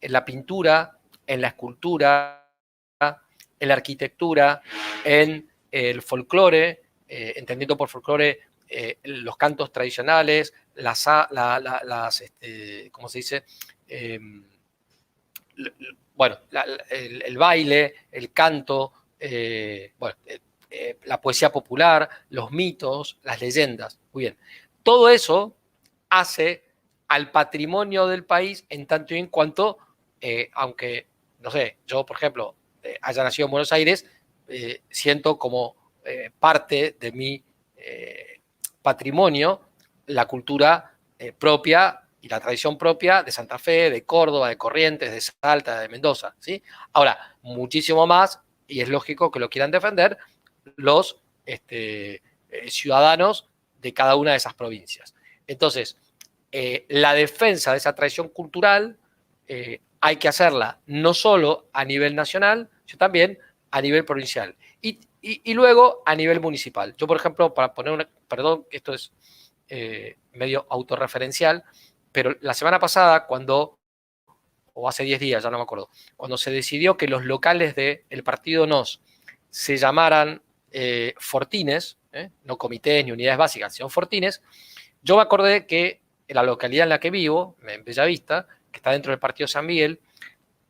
la pintura, en la escultura, en la arquitectura, en el folclore, entendiendo por folclore los cantos tradicionales, ¿cómo se dice? bueno, el baile, el canto, la poesía popular, los mitos, las leyendas. Muy bien. Todo eso hace al patrimonio del país en tanto y en cuanto, aunque, no sé, yo, por ejemplo, haya nacido en Buenos Aires, siento como parte de mi patrimonio la cultura propia y la tradición propia de Santa Fe, de Córdoba, de Corrientes, de Salta, de Mendoza, ¿sí? Ahora, muchísimo más, y es lógico que lo quieran defender, los ciudadanos de cada una de esas provincias. Entonces, la defensa de esa tradición cultural hay que hacerla no solo a nivel nacional, sino también a nivel provincial. Y luego a nivel municipal. Yo, por ejemplo, para poner una, perdón, esto es medio autorreferencial, pero la semana pasada, o hace 10 días, ya no me acuerdo, cuando se decidió que los locales del partido NOS se llamaran fortines, no comités ni unidades básicas, sino fortines, yo me acordé que en la localidad en la que vivo, en Bellavista, que está dentro del partido San Miguel,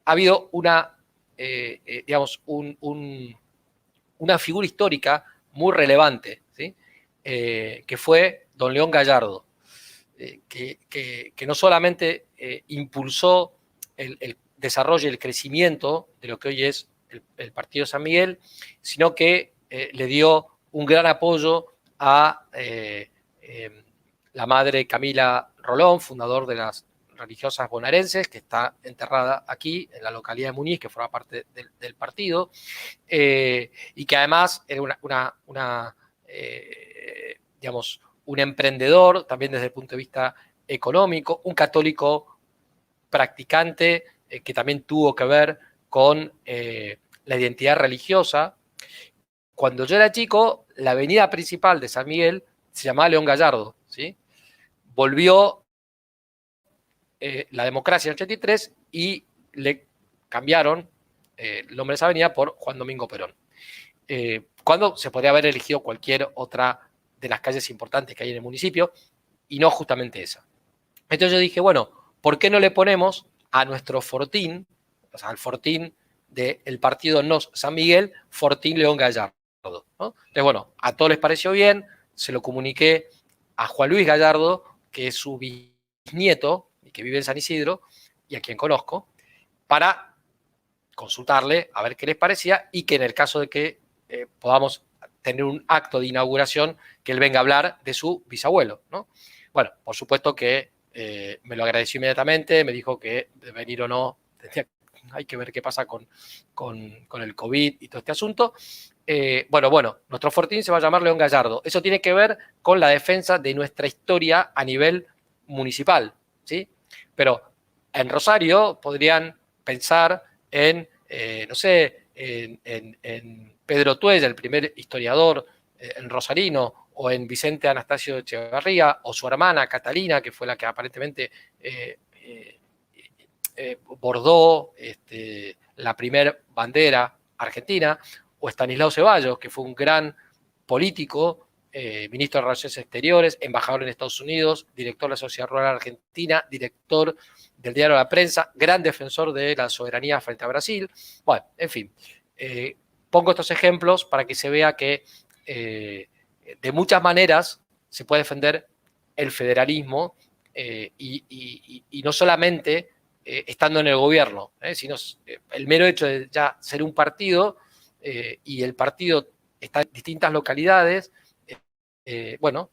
ha habido una figura histórica muy relevante, ¿sí? Que fue don León Gallardo, que no solamente impulsó el desarrollo y el crecimiento de lo que hoy es el partido San Miguel, sino que le dio un gran apoyo a la madre Camila Rolón, fundador de las religiosas bonaerenses, que está enterrada aquí, en la localidad de Muñiz, que forma parte del partido, y que además era digamos, un emprendedor, también desde el punto de vista económico, un católico practicante que también tuvo que ver con la identidad religiosa. Cuando yo era chico, la avenida principal de San Miguel se llamaba León Gallardo, ¿sí? Volvió la democracia en el 83 y le cambiaron el nombre de esa avenida por Juan Domingo Perón. Cuando se podría haber elegido cualquier otra de las calles importantes que hay en el municipio, y no justamente esa. Entonces yo dije, bueno, ¿por qué no le ponemos a nuestro fortín, o sea, al fortín del partido NOS San Miguel, Fortín León Gallardo, ¿no? Entonces, bueno, a todos les pareció bien, se lo comuniqué a Juan Luis Gallardo, que es su bisnieto y que vive en San Isidro, y a quien conozco, para consultarle a ver qué les parecía y que en el caso de que podamos tener un acto de inauguración, que él venga a hablar de su bisabuelo, ¿no? Bueno, por supuesto que me lo agradeció inmediatamente, me dijo que de venir o no, hay que ver qué pasa con el COVID y todo este asunto. Bueno, nuestro fortín se va a llamar León Gallardo. Eso tiene que ver con la defensa de nuestra historia a nivel municipal, ¿sí? Pero en Rosario podrían pensar en, no sé, en Pedro Tuella, el primer historiador en rosarino, o en Vicente Anastasio Echevarría, o su hermana Catalina, que fue la que aparentemente bordó la primera bandera argentina, o Estanislao Ceballos, que fue un gran político, ministro de Relaciones Exteriores, embajador en Estados Unidos, director de la Sociedad Rural Argentina, director del diario La Prensa, gran defensor de la soberanía frente a Brasil. Bueno, en fin, pongo estos ejemplos para que se vea que de muchas maneras se puede defender el federalismo y no solamente estando en el gobierno, sino el mero hecho de ya ser un partido y el partido está en distintas localidades, bueno,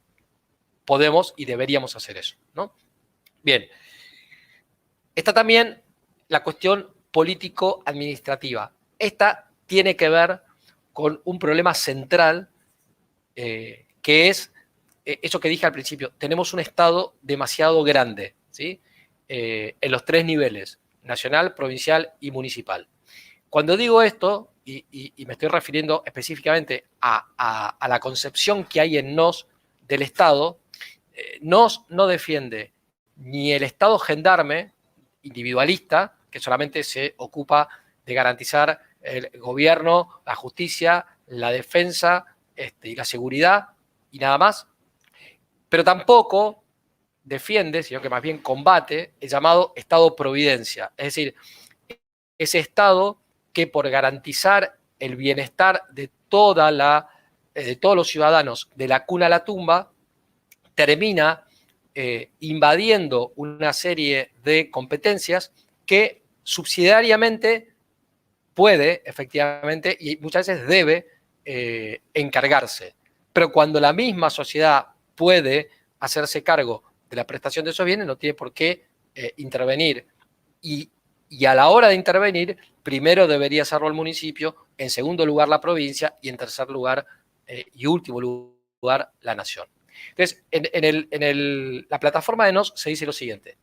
podemos y deberíamos hacer eso, ¿no? Bien, está también la cuestión político-administrativa. Esta tiene que ver con un problema central que es eso que dije al principio. Tenemos un Estado demasiado grande, ¿sí? En los tres niveles, nacional, provincial y municipal. Cuando digo esto, y me estoy refiriendo específicamente a la concepción que hay en NOS del Estado, NOS no defiende ni el Estado gendarme individualista, que solamente se ocupa de garantizar el gobierno, la justicia, la defensa y la seguridad y nada más, pero tampoco defiende, sino que más bien combate el llamado Estado Providencia, es decir, ese Estado que por garantizar el bienestar de todos los ciudadanos de la cuna a la tumba, termina invadiendo una serie de competencias que subsidiariamente puede, efectivamente, y muchas veces debe encargarse. Pero cuando la misma sociedad puede hacerse cargo de la prestación de esos bienes, no tiene por qué intervenir. Y a la hora de intervenir, primero debería hacerlo el municipio, en segundo lugar la provincia y en tercer lugar y último lugar la nación. Entonces, la plataforma de NOS se dice lo siguiente: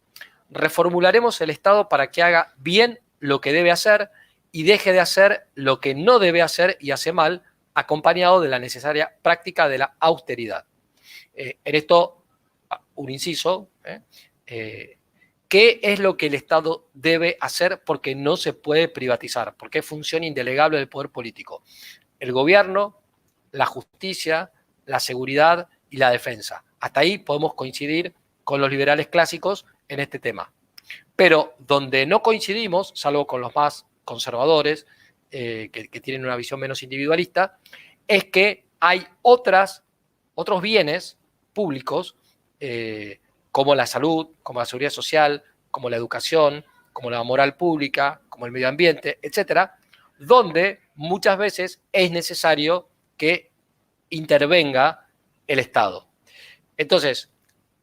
reformularemos el Estado para que haga bien lo que debe hacer y deje de hacer lo que no debe hacer y hace mal, acompañado de la necesaria práctica de la austeridad. En esto, un inciso, ¿qué es lo que el Estado debe hacer? Porque no se puede privatizar, porque es función indelegable del poder político. El gobierno, la justicia, la seguridad y la defensa. Hasta ahí podemos coincidir con los liberales clásicos en este tema. Pero donde no coincidimos, salvo con los más conservadores, que tienen una visión menos individualista, es que hay otros bienes públicos, como la salud, como la seguridad social, como la educación, como la moral pública, como el medio ambiente, etcétera, donde muchas veces es necesario que intervenga el Estado. Entonces,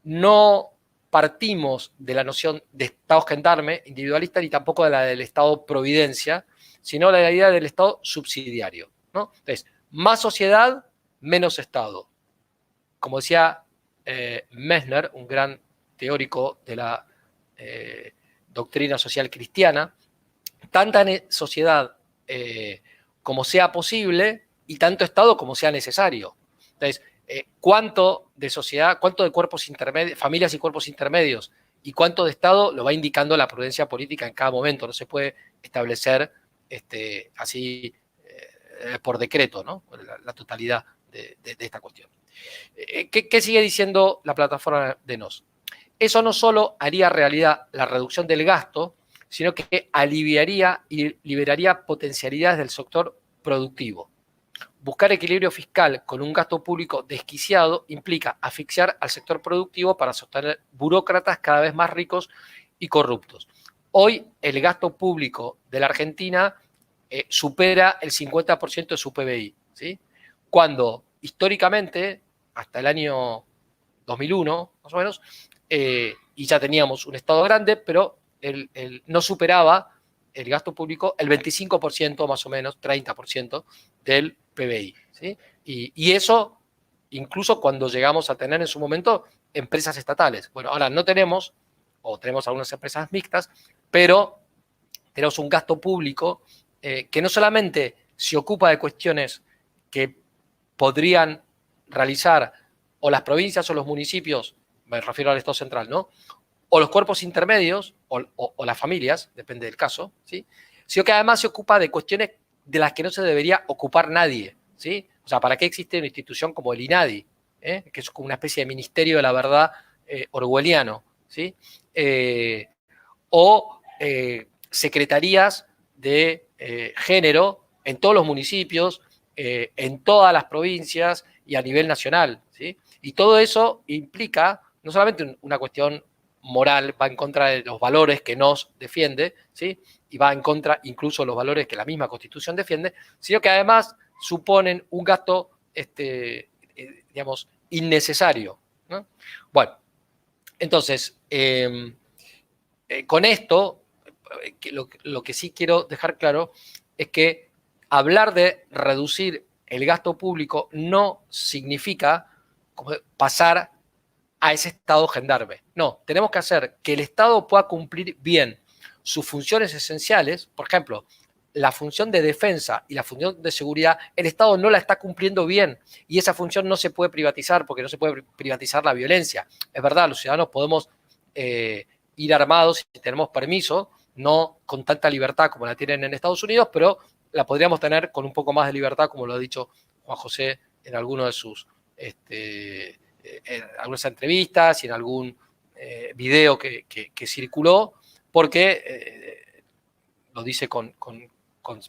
no partimos de la noción de Estado gendarme individualista ni tampoco de la del Estado providencia, sino de la idea del Estado subsidiario, ¿no? Entonces, más sociedad, menos Estado. Como decía Messner, un gran teórico de la doctrina social cristiana, tanta sociedad como sea posible y tanto Estado como sea necesario. Entonces, cuánto de sociedad, cuánto de cuerpos intermedios, familias y cuerpos intermedios, y cuánto de Estado lo va indicando la prudencia política en cada momento. No se puede establecer así por decreto, ¿no? La totalidad de esta cuestión. ¿Qué sigue diciendo la plataforma de NOS? Eso no solo haría realidad la reducción del gasto, sino que aliviaría y liberaría potencialidades del sector productivo. Buscar equilibrio fiscal con un gasto público desquiciado implica asfixiar al sector productivo para sostener burócratas cada vez más ricos y corruptos. Hoy el gasto público de la Argentina supera el 50% de su PBI, ¿sí? Cuando históricamente, hasta el año 2001, más o menos, y ya teníamos un Estado grande, pero no superaba el gasto público el 25% más o menos, 30% del PBI, ¿sí? Y eso incluso cuando llegamos a tener en su momento empresas estatales. Bueno, ahora no tenemos, o tenemos algunas empresas mixtas, pero tenemos un gasto público que no solamente se ocupa de cuestiones que podrían realizar o las provincias o los municipios, me refiero al Estado central, ¿no? O los cuerpos intermedios, o las familias, depende del caso, ¿sí? Sino que además se ocupa de cuestiones de las que no se debería ocupar nadie, ¿sí? O sea, ¿para qué existe una institución como el INADI? Que es como una especie de ministerio de la verdad orwelliano, ¿sí? O secretarías de género en todos los municipios, en todas las provincias y a nivel nacional, ¿sí? Y todo eso implica no solamente una cuestión moral, va en contra de los valores que nos defiende, ¿sí? Y va en contra incluso de los valores que la misma Constitución defiende, sino que además suponen un gasto, digamos, innecesario, ¿no? Bueno, entonces, con esto, lo que sí quiero dejar claro es que hablar de reducir el gasto público no significa pasar a ese Estado gendarme. No, tenemos que hacer que el Estado pueda cumplir bien sus funciones esenciales. Por ejemplo, la función de defensa y la función de seguridad, el Estado no la está cumpliendo bien y esa función no se puede privatizar porque no se puede privatizar la violencia. Es verdad, los ciudadanos podemos ir armados si tenemos permiso, no con tanta libertad como la tienen en Estados Unidos, pero la podríamos tener con un poco más de libertad, como lo ha dicho Juan José en alguno de sus en algunas entrevistas y en algún video que circuló, porque lo dice con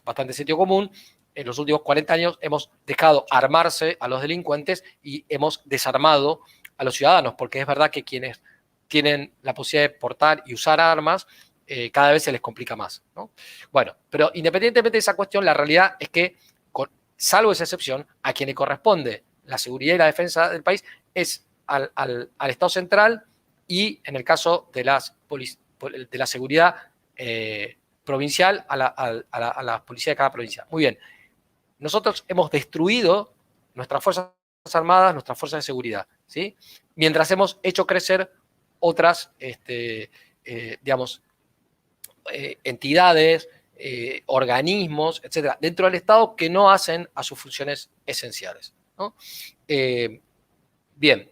bastante sentido común, en los últimos 40 años hemos dejado armarse a los delincuentes y hemos desarmado a los ciudadanos, porque es verdad que quienes tienen la posibilidad de portar y usar armas, cada vez se les complica más, ¿no? Bueno, pero independientemente de esa cuestión, la realidad es que, salvo esa excepción, a quien le corresponde la seguridad y la defensa del país es al Estado central y, en el caso de la seguridad provincial, a la policía de cada provincia. Muy bien. Nosotros hemos destruido nuestras Fuerzas Armadas, nuestras fuerzas de seguridad, ¿sí? Mientras hemos hecho crecer otras, entidades, organismos, etcétera, dentro del Estado que no hacen a sus funciones esenciales, ¿no? Bien.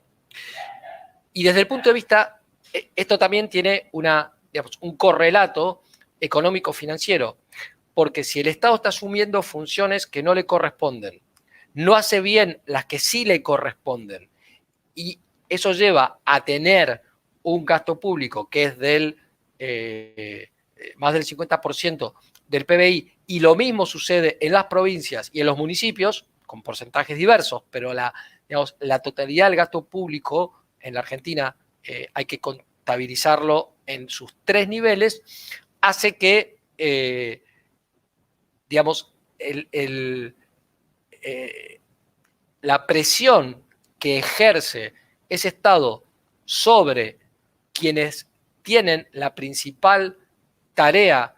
Y desde el punto de vista, esto también tiene un correlato económico-financiero, porque si el Estado está asumiendo funciones que no le corresponden, no hace bien las que sí le corresponden, y eso lleva a tener un gasto público que es más del 50% del PBI, y lo mismo sucede en las provincias y en los municipios, con porcentajes diversos, pero la totalidad del gasto público en la Argentina hay que contabilizarlo en sus 3 niveles, hace que la presión que ejerce ese Estado sobre quienes tienen la principal tarea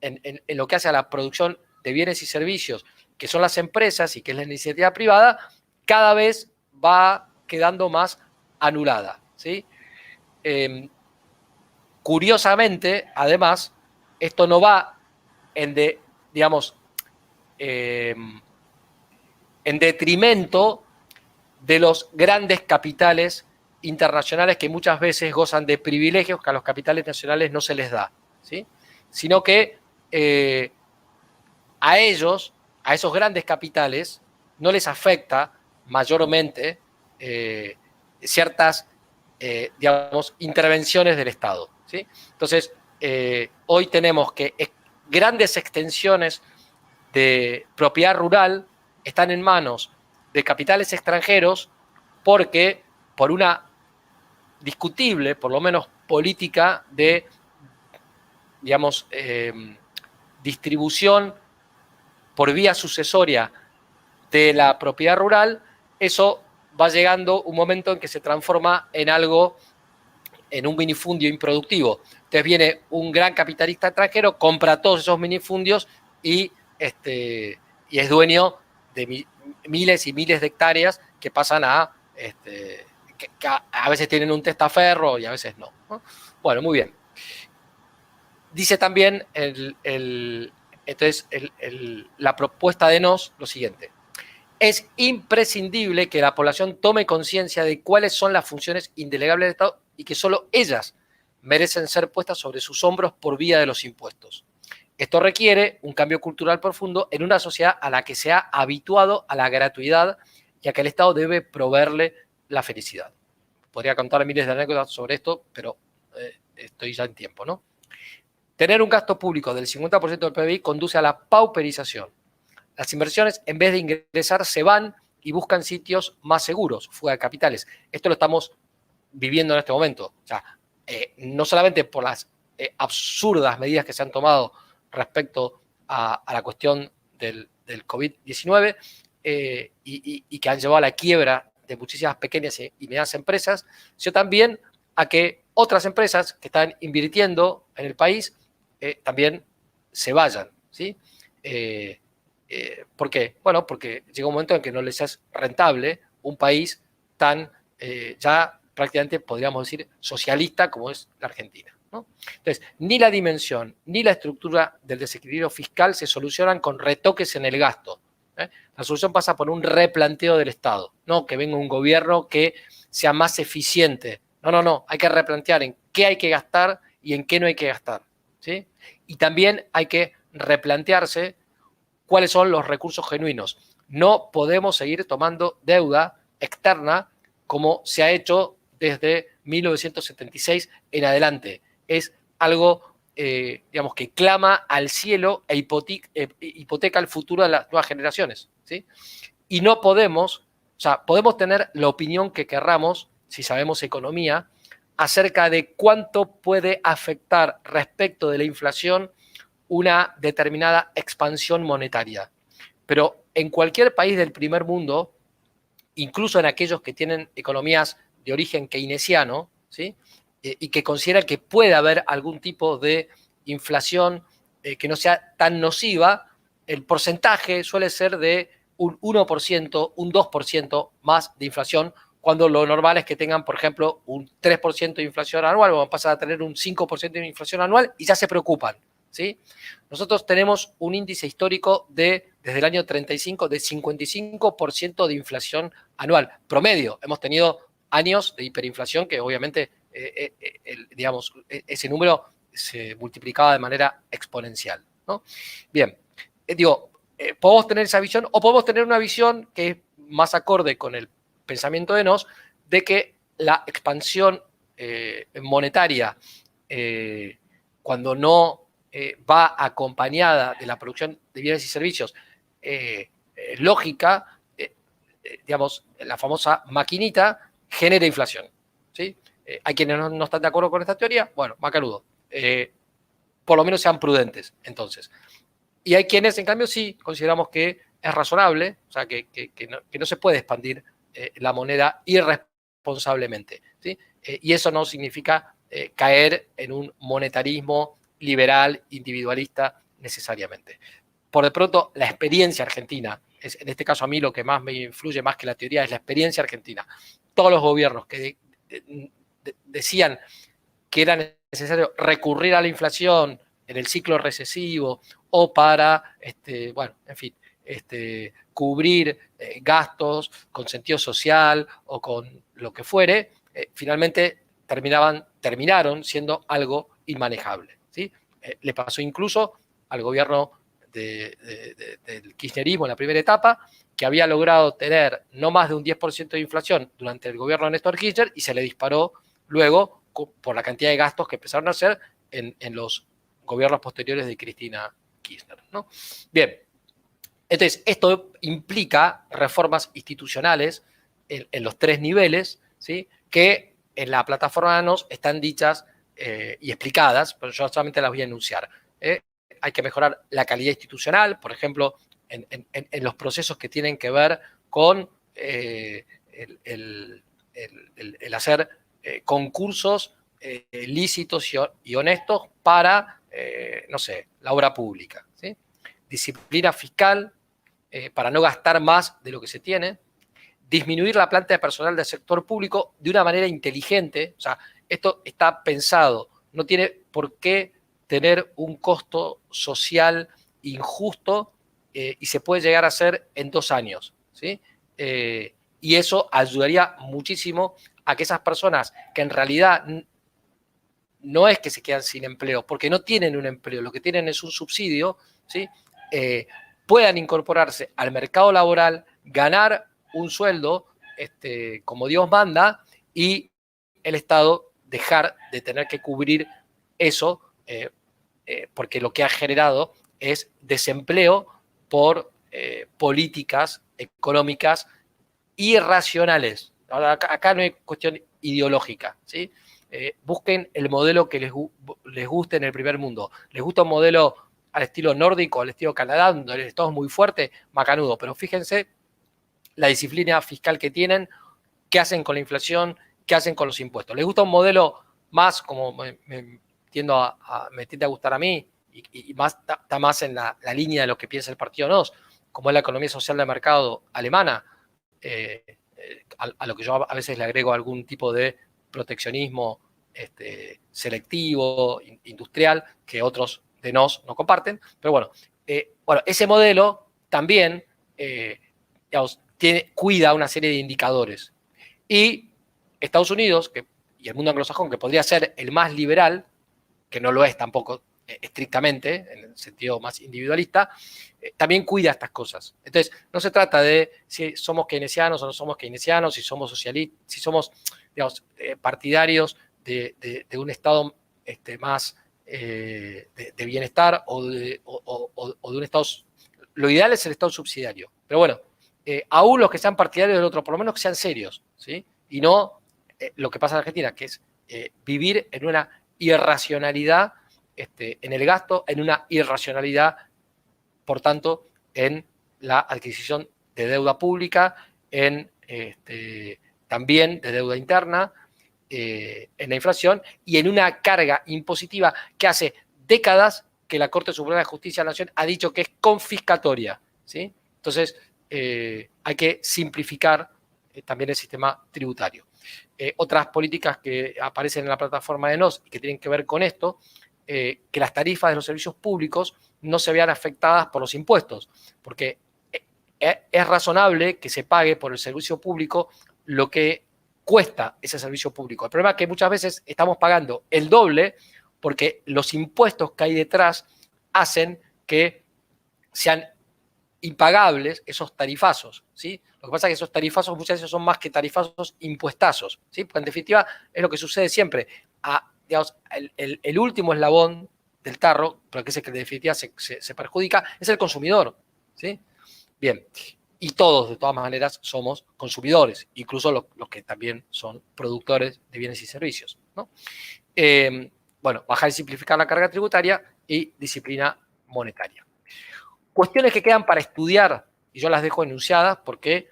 en lo que hace a la producción de bienes y servicios, que son las empresas y que es la iniciativa privada, cada vez va quedando más anulada, ¿sí? Curiosamente, además, esto no va en detrimento de los grandes capitales internacionales que muchas veces gozan de privilegios que a los capitales nacionales no se les da, ¿sí? Sino que a ellos, a esos grandes capitales, no les afecta mayormente ciertas, intervenciones del Estado, ¿sí? Entonces, hoy tenemos que grandes extensiones de propiedad rural están en manos de capitales extranjeros porque, por una discutible, por lo menos política de, distribución por vía sucesoria de la propiedad rural, eso va llegando un momento en que se transforma en un minifundio improductivo. Entonces viene un gran capitalista extranjero, compra todos esos minifundios y es dueño de miles y miles de hectáreas que pasan que a veces tienen un testaferro y a veces no. Bueno, muy bien. Dice también la propuesta de Nos lo siguiente: es imprescindible que la población tome conciencia de cuáles son las funciones indelegables del Estado y que solo ellas merecen ser puestas sobre sus hombros por vía de los impuestos. Esto requiere un cambio cultural profundo en una sociedad a la que se ha habituado a la gratuidad y a que el Estado debe proveerle la felicidad. Podría contar miles de anécdotas sobre esto, pero estoy ya en tiempo, ¿no? Tener un gasto público del 50% del PBI conduce a la pauperización. Las inversiones, en vez de ingresar, se van y buscan sitios más seguros, fuga de capitales. Esto lo estamos viviendo en este momento. O sea, no solamente por las absurdas medidas que se han tomado respecto a la cuestión del COVID-19 y que han llevado a la quiebra de muchísimas pequeñas y medianas empresas, sino también a que otras empresas que están invirtiendo en el país también se vayan, ¿sí? ¿Por qué? Bueno, porque llega un momento en que no les es rentable un país tan ya prácticamente podríamos decir socialista como es la Argentina, ¿no? Entonces, ni la dimensión ni la estructura del desequilibrio fiscal se solucionan con retoques en el gasto. La solución pasa por un replanteo del Estado, no que venga un gobierno que sea más eficiente. No, hay que replantear en qué hay que gastar y en qué no hay que gastar, ¿sí? Y también hay que replantearse cuáles son los recursos genuinos. No podemos seguir tomando deuda externa como se ha hecho desde 1976 en adelante. Es algo digamos, que clama al cielo e hipoteca el futuro de las nuevas generaciones, ¿sí? Y no podemos, o sea, podemos tener la opinión que querramos, si sabemos economía, acerca de cuánto puede afectar respecto de la inflación una determinada expansión monetaria. Pero en cualquier país del primer mundo, incluso en aquellos que tienen economías de origen keynesiano, ¿sí? Y que consideran que puede haber algún tipo de inflación que no sea tan nociva, el porcentaje suele ser de un 1%, un 2% más de inflación, cuando lo normal es que tengan, por ejemplo, un 3% de inflación anual, o pasan a tener un 5% de inflación anual y ya se preocupan, ¿sí? Nosotros tenemos un índice histórico desde el año 35, de 55% de inflación anual, promedio. Hemos tenido años de hiperinflación que obviamente, digamos, ese número se multiplicaba de manera exponencial, ¿no? Bien, podemos tener esa visión o podemos tener una visión que es más acorde con el pensamiento de Nos, de que la expansión monetaria, cuando no va acompañada de la producción de bienes y servicios lógica, digamos, la famosa maquinita, genera inflación, ¿sí? Hay quienes no están de acuerdo con esta teoría, bueno, macanudo. Por lo menos sean prudentes, entonces. Y hay quienes, en cambio, sí consideramos que es razonable, o sea, que no se puede expandir la moneda irresponsablemente, ¿sí? Y eso no significa caer en un monetarismo liberal, individualista, necesariamente. Por de pronto, la experiencia argentina, en este caso a mí lo que más me influye más que la teoría es la experiencia argentina. Todos los gobiernos que decían que era necesario recurrir a la inflación en el ciclo recesivo o para, bueno, en fin, cubrir gastos con sentido social o con lo que fuere, finalmente terminaron siendo algo inmanejable, ¿sí? Le pasó incluso al gobierno del kirchnerismo en la primera etapa, que había logrado tener no más de un 10% de inflación durante el gobierno de Néstor Kirchner y se le disparó luego por la cantidad de gastos que empezaron a hacer en los gobiernos posteriores de Cristina Kirchner, ¿no? Bien, entonces esto implica reformas institucionales en los tres niveles, ¿sí? Que en la plataforma de Nos están dichas y explicadas, pero yo solamente las voy a enunciar. Hay que mejorar la calidad institucional, por ejemplo, en los procesos que tienen que ver con el hacer concursos lícitos y honestos para, no sé, la obra pública, ¿sí? Disciplina fiscal para no gastar más de lo que se tiene, disminuir la planta de personal del sector público de una manera inteligente, o sea, esto está pensado, no tiene por qué tener un costo social injusto y se puede llegar a hacer en 2 años, ¿sí? Y eso ayudaría muchísimo a que esas personas que en realidad no es que se quedan sin empleo, porque no tienen un empleo, lo que tienen es un subsidio, ¿sí? Puedan incorporarse al mercado laboral, ganar un sueldo como Dios manda y el Estado dejar de tener que cubrir eso, porque lo que ha generado es desempleo por políticas económicas irracionales. Ahora, acá no hay cuestión ideológica, ¿sí? Busquen el modelo que les guste en el primer mundo. ¿Les gusta un modelo al estilo nórdico, al estilo Canadá, donde el Estado es muy fuerte? Macanudo. Pero fíjense la disciplina fiscal que tienen, qué hacen con la inflación, qué hacen con los impuestos. ¿Les gusta un modelo más, como me tiende a gustar a mí, y más está más en la línea de lo que piensa el partido NOS, como es la economía social de mercado alemana? A lo que yo a veces le agrego algún tipo de proteccionismo selectivo, industrial, que otros de nos no comparten. Pero bueno, ese modelo también digamos, cuida una serie de indicadores. Y Estados Unidos y el mundo anglosajón, que podría ser el más liberal, que no lo es tampoco estrictamente, en el sentido más individualista, también cuida estas cosas. Entonces, no se trata de si somos keynesianos o no somos keynesianos, si somos socialistas, si somos, digamos, partidarios de un Estado más de bienestar o de un Estado. Lo ideal es el Estado subsidiario. Pero bueno, aún los que sean partidarios del otro, por lo menos que sean serios, ¿sí? Y no lo que pasa en Argentina, que es vivir en una irracionalidad en el gasto, en una irracionalidad, por tanto, en la adquisición de deuda pública, también de deuda interna, en la inflación y en una carga impositiva que hace décadas que la Corte Suprema de Justicia de la Nación ha dicho que es confiscatoria, ¿sí? Entonces, hay que simplificar también el sistema tributario. Otras políticas que aparecen en la plataforma de NOS y que tienen que ver con esto, que las tarifas de los servicios públicos no se vean afectadas por los impuestos, porque es razonable que se pague por el servicio público lo que cuesta ese servicio público. El problema es que muchas veces estamos pagando el doble porque los impuestos que hay detrás hacen que sean impagables esos tarifazos, ¿sí? Lo que pasa es que esos tarifazos muchas veces son más que tarifazos impuestazos, ¿sí? Porque en definitiva es lo que sucede siempre. Digamos, el último eslabón del tarro, pero que es el que en definitiva se perjudica, es el consumidor, ¿sí? Bien, y todos de todas maneras somos consumidores, incluso los que también son productores de bienes y servicios, ¿no? Bueno, bajar y simplificar la carga tributaria y disciplina monetaria. Cuestiones que quedan para estudiar, y yo las dejo enunciadas porque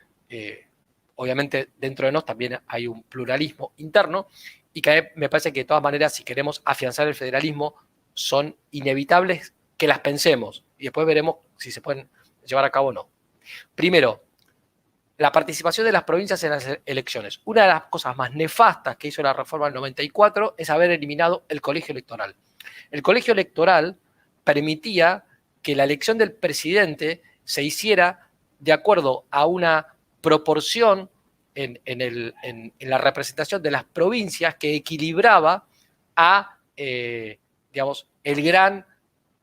obviamente dentro de nos también hay un pluralismo interno y que me parece que de todas maneras si queremos afianzar el federalismo son inevitables que las pensemos y después veremos si se pueden llevar a cabo o no. Primero, la participación de las provincias en las elecciones. Una de las cosas más nefastas que hizo la reforma del 94 es haber eliminado el colegio electoral. El colegio electoral permitía que la elección del presidente se hiciera de acuerdo a una proporción en la representación de las provincias que equilibraba a, digamos, el gran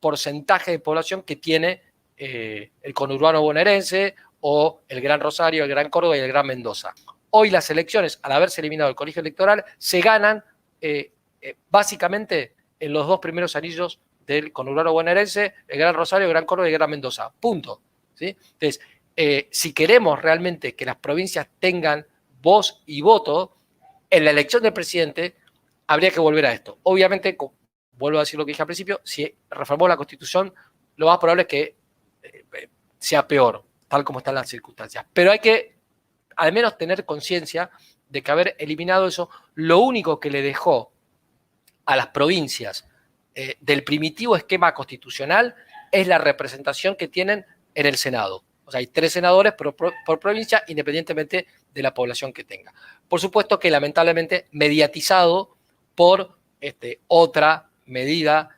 porcentaje de población que tiene el conurbano bonaerense o el Gran Rosario, el Gran Córdoba y el Gran Mendoza. Hoy las elecciones, al haberse eliminado el colegio electoral, se ganan básicamente en los dos primeros anillos del conurbano bonaerense, el Gran Rosario, el Gran Córdoba y el Gran Mendoza. Punto. ¿Sí? Entonces, si queremos realmente que las provincias tengan voz y voto en la elección del presidente, habría que volver a esto. Obviamente, vuelvo a decir lo que dije al principio, si reformamos la Constitución, lo más probable es que sea peor, tal como están las circunstancias. Pero hay que al menos tener conciencia de que haber eliminado eso, lo único que le dejó a las provincias del primitivo esquema constitucional es la representación que tienen en el Senado. O sea, hay 3 senadores por provincia, independientemente de la población que tenga. Por supuesto que lamentablemente mediatizado por otra medida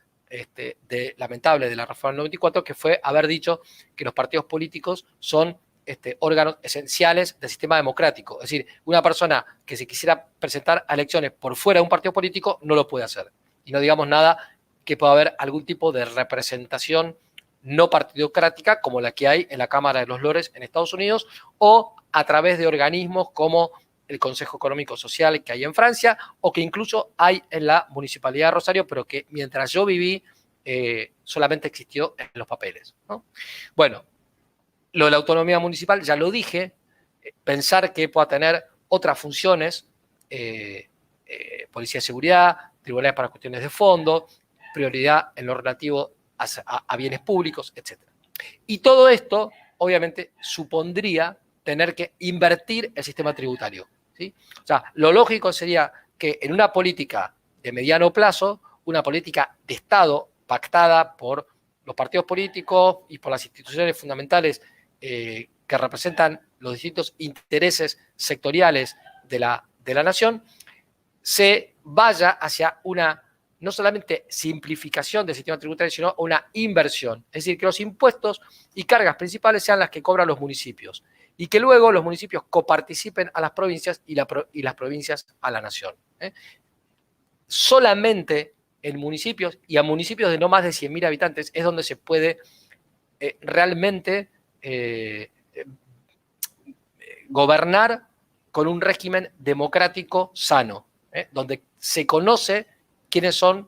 lamentable de la reforma del 94, que fue haber dicho que los partidos políticos son órganos esenciales del sistema democrático. Es decir, una persona que se quisiera presentar a elecciones por fuera de un partido político no lo puede hacer. Y no digamos nada que pueda haber algún tipo de representación no partidocrática como la que hay en la Cámara de los Lores en Estados Unidos o a través de organismos como el Consejo Económico Social que hay en Francia o que incluso hay en la Municipalidad de Rosario, pero que mientras yo viví solamente existió en los papeles, ¿no? Bueno, lo de la autonomía municipal ya lo dije, pensar que pueda tener otras funciones, policía de seguridad, tribunales para cuestiones de fondo, prioridad en lo relativo a bienes públicos, etc. Y todo esto, obviamente, supondría tener que invertir el sistema tributario, ¿sí? O sea, lo lógico sería que en una política de mediano plazo, una política de Estado pactada por los partidos políticos y por las instituciones fundamentales que representan los distintos intereses sectoriales de la nación, se vaya hacia una no solamente simplificación del sistema tributario, sino una inversión. Es decir, que los impuestos y cargas principales sean las que cobran los municipios y que luego los municipios coparticipen a las provincias y las provincias a la nación. Solamente en municipios y a municipios de no más de 100.000 habitantes es donde se puede realmente gobernar con un régimen democrático sano, donde se conoce quiénes son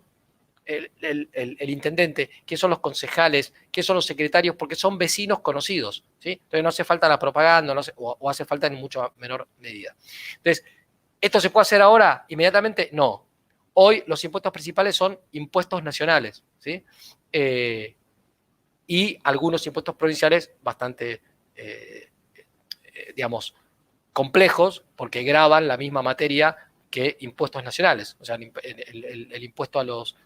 el intendente, quiénes son los concejales, quiénes son los secretarios, porque son vecinos conocidos, ¿sí? Entonces no hace falta la propaganda, o hace falta en mucho menor medida. Entonces, ¿esto se puede hacer ahora, inmediatamente? No. Hoy los impuestos principales son impuestos nacionales, ¿sí? Y algunos impuestos provinciales bastante, digamos, complejos, porque graban la misma materia que impuestos nacionales. O sea, el impuesto a los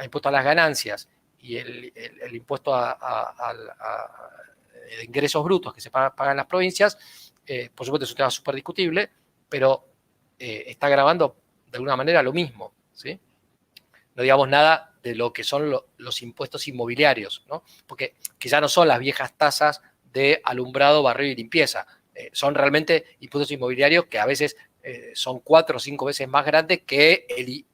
impuesto a las ganancias y el impuesto a ingresos brutos que se pagan en las provincias, por supuesto es un tema súper discutible, pero está grabando de alguna manera lo mismo, ¿sí? No digamos nada de lo que son los impuestos inmobiliarios, ¿no? Porque que ya no son las viejas tasas de alumbrado, barrio y limpieza. Son realmente impuestos inmobiliarios que a veces son 4 o 5 veces más grandes que el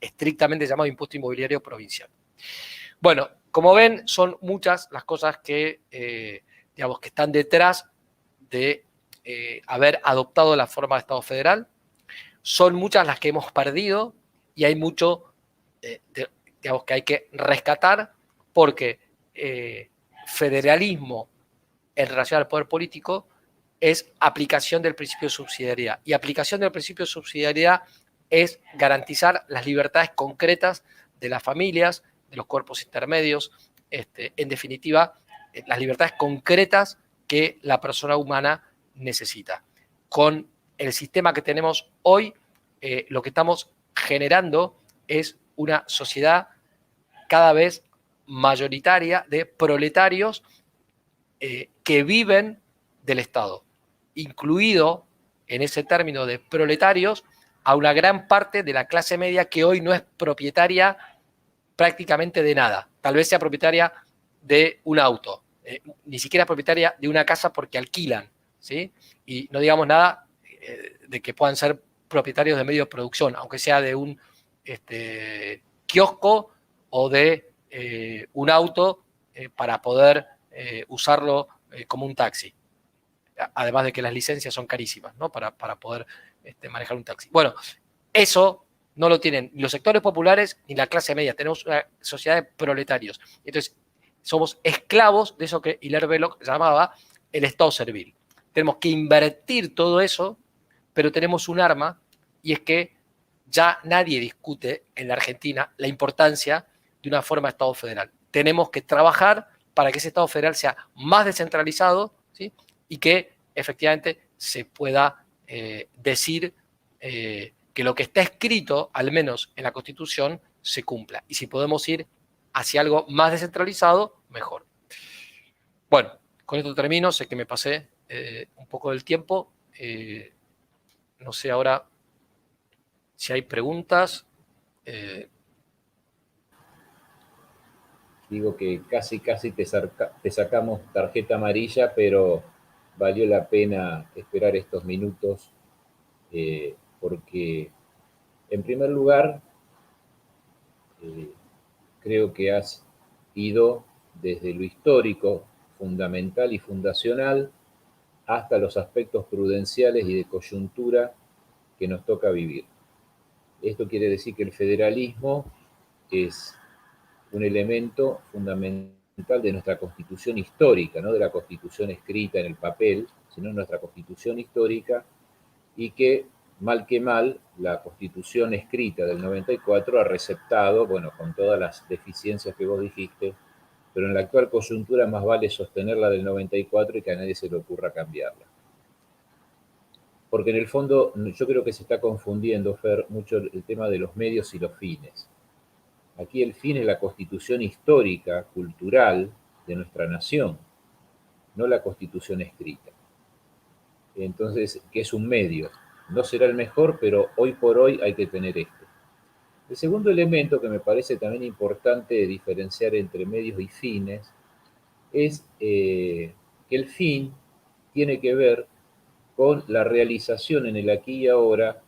estrictamente llamado impuesto inmobiliario provincial. Bueno, como ven, son muchas las cosas que, digamos, que están detrás de haber adoptado la forma de Estado federal. Son muchas las que hemos perdido y hay mucho, digamos, que hay que rescatar porque federalismo en relación al poder político es aplicación del principio de subsidiariedad. Y aplicación del principio de subsidiariedad es garantizar las libertades concretas de las familias, de los cuerpos intermedios, en definitiva, las libertades concretas que la persona humana necesita. Con el sistema que tenemos hoy, lo que estamos generando es una sociedad cada vez mayoritaria de proletarios que viven del Estado, incluido en ese término de proletarios a una gran parte de la clase media que hoy no es propietaria prácticamente de nada. Tal vez sea propietaria de un auto, ni siquiera propietaria de una casa porque alquilan, ¿sí? Y no digamos nada de que puedan ser propietarios de medios de producción, aunque sea de un kiosco o de un auto para poder usarlo como un taxi. Además de que las licencias son carísimas, ¿no? Para poder manejar un taxi. Bueno, eso no lo tienen ni los sectores populares ni la clase media. Tenemos una sociedad de proletarios. Entonces, somos esclavos de eso que Hilaire Belloc llamaba el Estado servil. Tenemos que invertir todo eso, pero tenemos un arma, y es que ya nadie discute en la Argentina la importancia de una forma de Estado federal. Tenemos que trabajar para que ese Estado federal sea más descentralizado, ¿sí? Y que efectivamente se pueda decir que lo que está escrito, al menos en la Constitución, se cumpla. Y si podemos ir hacia algo más descentralizado, mejor. Bueno, con esto termino. Sé que me pasé un poco del tiempo. No sé ahora si hay preguntas. Digo que casi te sacamos tarjeta amarilla, pero valió la pena esperar estos minutos porque, en primer lugar, creo que has ido desde lo histórico, fundamental y fundacional, hasta los aspectos prudenciales y de coyuntura que nos toca vivir. Esto quiere decir que el federalismo es un elemento fundamental de nuestra constitución histórica, no de la constitución escrita en el papel, sino nuestra constitución histórica, y que, mal que mal, la constitución escrita del 94 ha receptado, bueno, con todas las deficiencias que vos dijiste, pero en la actual coyuntura más vale sostenerla del 94 y que a nadie se le ocurra cambiarla. Porque en el fondo yo creo que se está confundiendo, Fer, mucho el tema de los medios y los fines. Aquí el fin es la constitución histórica, cultural de nuestra nación, no la constitución escrita. Entonces, que es un medio. No será el mejor, pero hoy por hoy hay que tener este. El segundo elemento que me parece también importante diferenciar entre medios y fines es que el fin tiene que ver con la realización en el aquí y ahora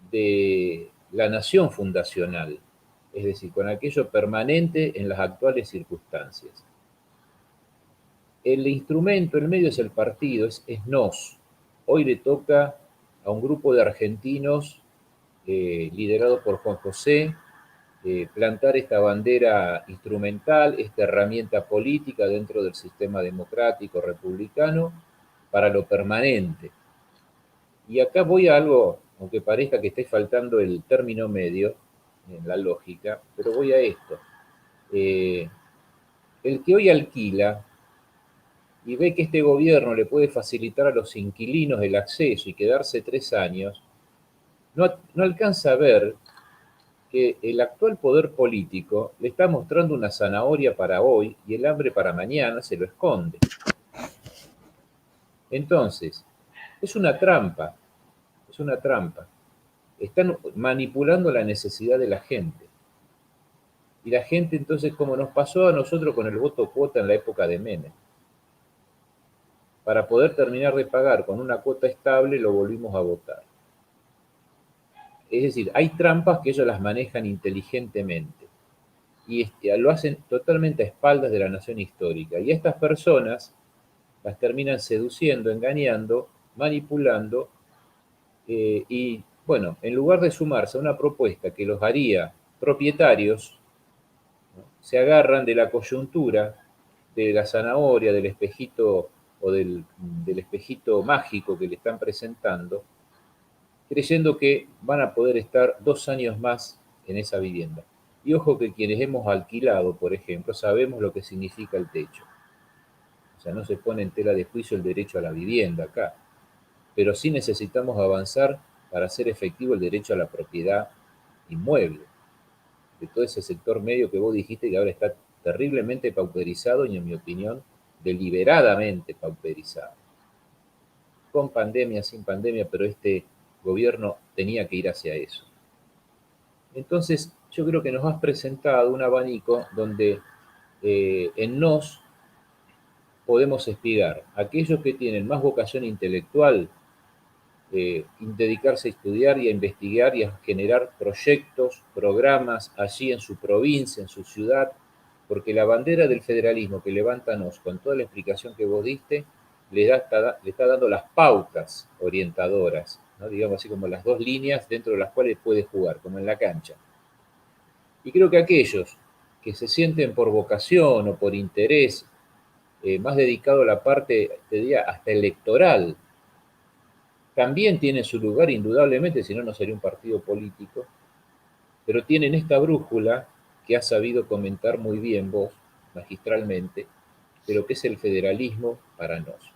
de la nación fundacional, es decir, con aquello permanente en las actuales circunstancias. El instrumento, el medio es el partido, es nos. Hoy le toca a un grupo de argentinos liderado por Juan José, plantar esta bandera instrumental, esta herramienta política dentro del sistema democrático republicano para lo permanente. Y acá voy a algo, aunque parezca que esté faltando el término medio en la lógica, pero voy a esto. El que hoy alquila y ve que este gobierno le puede facilitar a los inquilinos el acceso y quedarse 3 años, no alcanza a ver que el actual poder político le está mostrando una zanahoria para hoy y el hambre para mañana se lo esconde. Entonces, es una trampa, es una trampa. Están manipulando la necesidad de la gente. Y la gente entonces, como nos pasó a nosotros con el voto cuota en la época de Menem, para poder terminar de pagar con una cuota estable, lo volvimos a votar. Es decir, hay trampas que ellos las manejan inteligentemente y lo hacen totalmente a espaldas de la nación histórica. Y estas personas las terminan seduciendo, engañando, manipulando y, bueno, en lugar de sumarse a una propuesta que los haría propietarios, ¿no? Se agarran de la coyuntura, de la zanahoria, del espejito o del espejito mágico que le están presentando, creyendo que van a poder estar 2 años más en esa vivienda. Y ojo que quienes hemos alquilado, por ejemplo, sabemos lo que significa el techo. O sea, no se pone en tela de juicio el derecho a la vivienda acá, pero sí necesitamos avanzar para hacer efectivo el derecho a la propiedad inmueble, de todo ese sector medio que vos dijiste que ahora está terriblemente pauperizado y, en mi opinión, deliberadamente pauperizado. Con pandemia, sin pandemia, pero este gobierno tenía que ir hacia eso. Entonces, yo creo que nos has presentado un abanico donde en nos podemos espigar aquellos que tienen más vocación intelectual, dedicarse a estudiar y a investigar y a generar proyectos, programas allí en su provincia, en su ciudad, porque la bandera del federalismo que levanta NOS, con toda la explicación que vos diste, le está dando las pautas orientadoras, ¿no? Digamos así como las dos líneas dentro de las cuales puede jugar, como en la cancha. Y creo que aquellos que se sienten por vocación o por interés más dedicado a la parte, te diría, hasta electoral, también tienen su lugar indudablemente, si no, no sería un partido político, pero tienen esta brújula que has sabido comentar muy bien vos, magistralmente, de lo que es el federalismo para nosotros.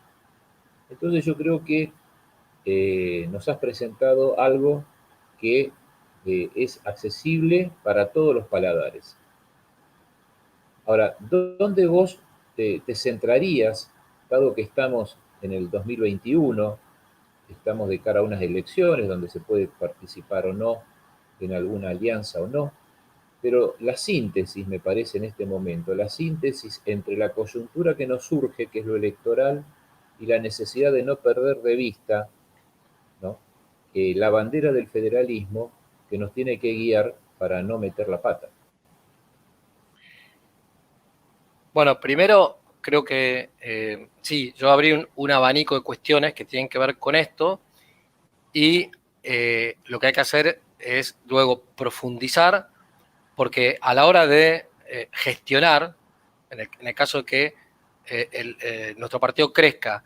Entonces yo creo que nos has presentado algo que es accesible para todos los paladares. Ahora, ¿dónde vos te centrarías, dado que estamos en el 2021, estamos de cara a unas elecciones donde se puede participar o no en alguna alianza o no, pero la síntesis, me parece en este momento, la síntesis entre la coyuntura que nos surge, que es lo electoral, y la necesidad de no perder de vista, ¿no? La bandera del federalismo que nos tiene que guiar para no meter la pata. Bueno, primero creo que sí, yo abrí un abanico de cuestiones que tienen que ver con esto y lo que hay que hacer es luego profundizar, porque a la hora de gestionar, en el caso de que nuestro partido crezca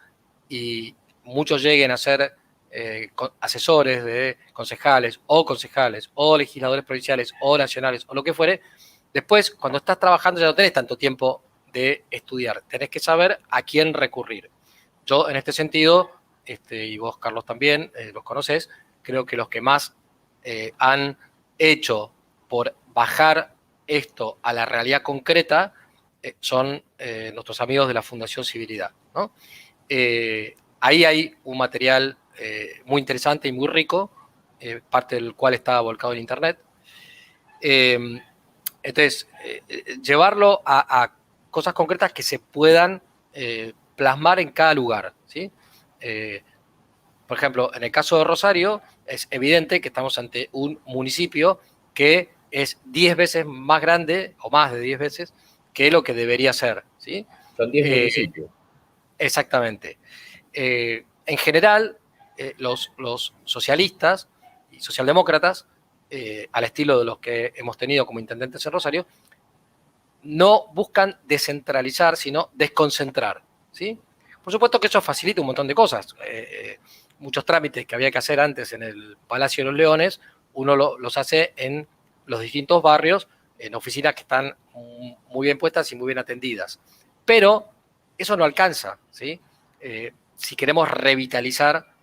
y muchos lleguen a ser asesores de concejales o legisladores provinciales o nacionales o lo que fuere, después cuando estás trabajando ya no tenés tanto tiempo de estudiar, tenés que saber a quién recurrir. Yo en este sentido, y vos Carlos también los conocés, creo que los que más han hecho por bajar esto a la realidad concreta son nuestros amigos de la Fundación Civilidad, ¿no? Ahí hay un material muy interesante y muy rico, parte del cual está volcado en Internet. Entonces, llevarlo a cosas concretas que se puedan plasmar en cada lugar, ¿sí? Por ejemplo, en el caso de Rosario, es evidente que estamos ante un municipio que es 10 veces más grande, o más de 10 veces, que lo que debería ser, ¿sí? Son 10 municipios. Exactamente. En general, los socialistas y socialdemócratas al estilo de los que hemos tenido como intendentes en Rosario, no buscan descentralizar, sino desconcentrar, ¿sí? Por supuesto que eso facilita un montón de cosas. Muchos trámites que había que hacer antes en el Palacio de los Leones, uno los hace en los distintos barrios, en oficinas que están muy bien puestas y muy bien atendidas. Pero eso no alcanza, ¿sí? Si queremos revitalizar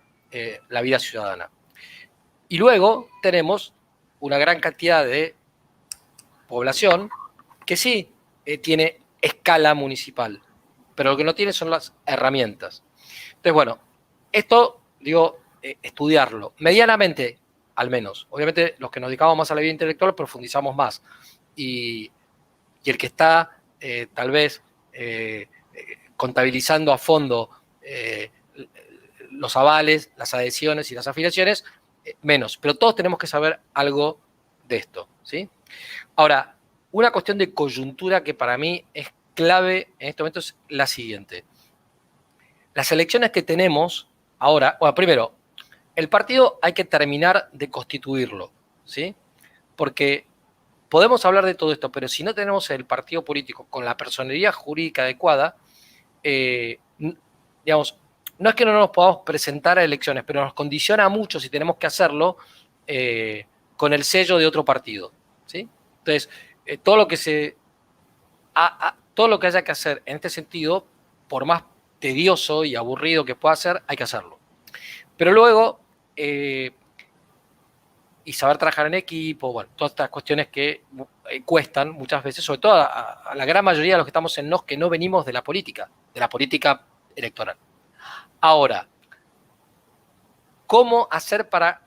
la vida ciudadana. Y luego tenemos una gran cantidad de población que sí tiene escala municipal, pero lo que no tiene son las herramientas. Entonces, bueno, esto, digo, estudiarlo medianamente, al menos. Obviamente, los que nos dedicamos más a la vida intelectual profundizamos más. Y el que está, tal vez, contabilizando a fondo los avales, las adhesiones y las afiliaciones, menos. Pero todos tenemos que saber algo de esto, ¿sí? Ahora, una cuestión de coyuntura que para mí es clave en este momento es la siguiente. Las elecciones que tenemos ahora, bueno, primero, el partido hay que terminar de constituirlo, ¿sí? Porque podemos hablar de todo esto, pero si no tenemos el partido político con la personería jurídica adecuada, digamos, no es que no nos podamos presentar a elecciones, pero nos condiciona mucho si tenemos que hacerlo con el sello de otro partido, ¿sí? Entonces, todo lo que haya que hacer en este sentido, por más tedioso y aburrido que pueda ser, hay que hacerlo. Pero luego, y saber trabajar en equipo, bueno, todas estas cuestiones que cuestan muchas veces, sobre todo a la gran mayoría de los que estamos en NOS, que no venimos de la política electoral. Ahora, ¿cómo hacer para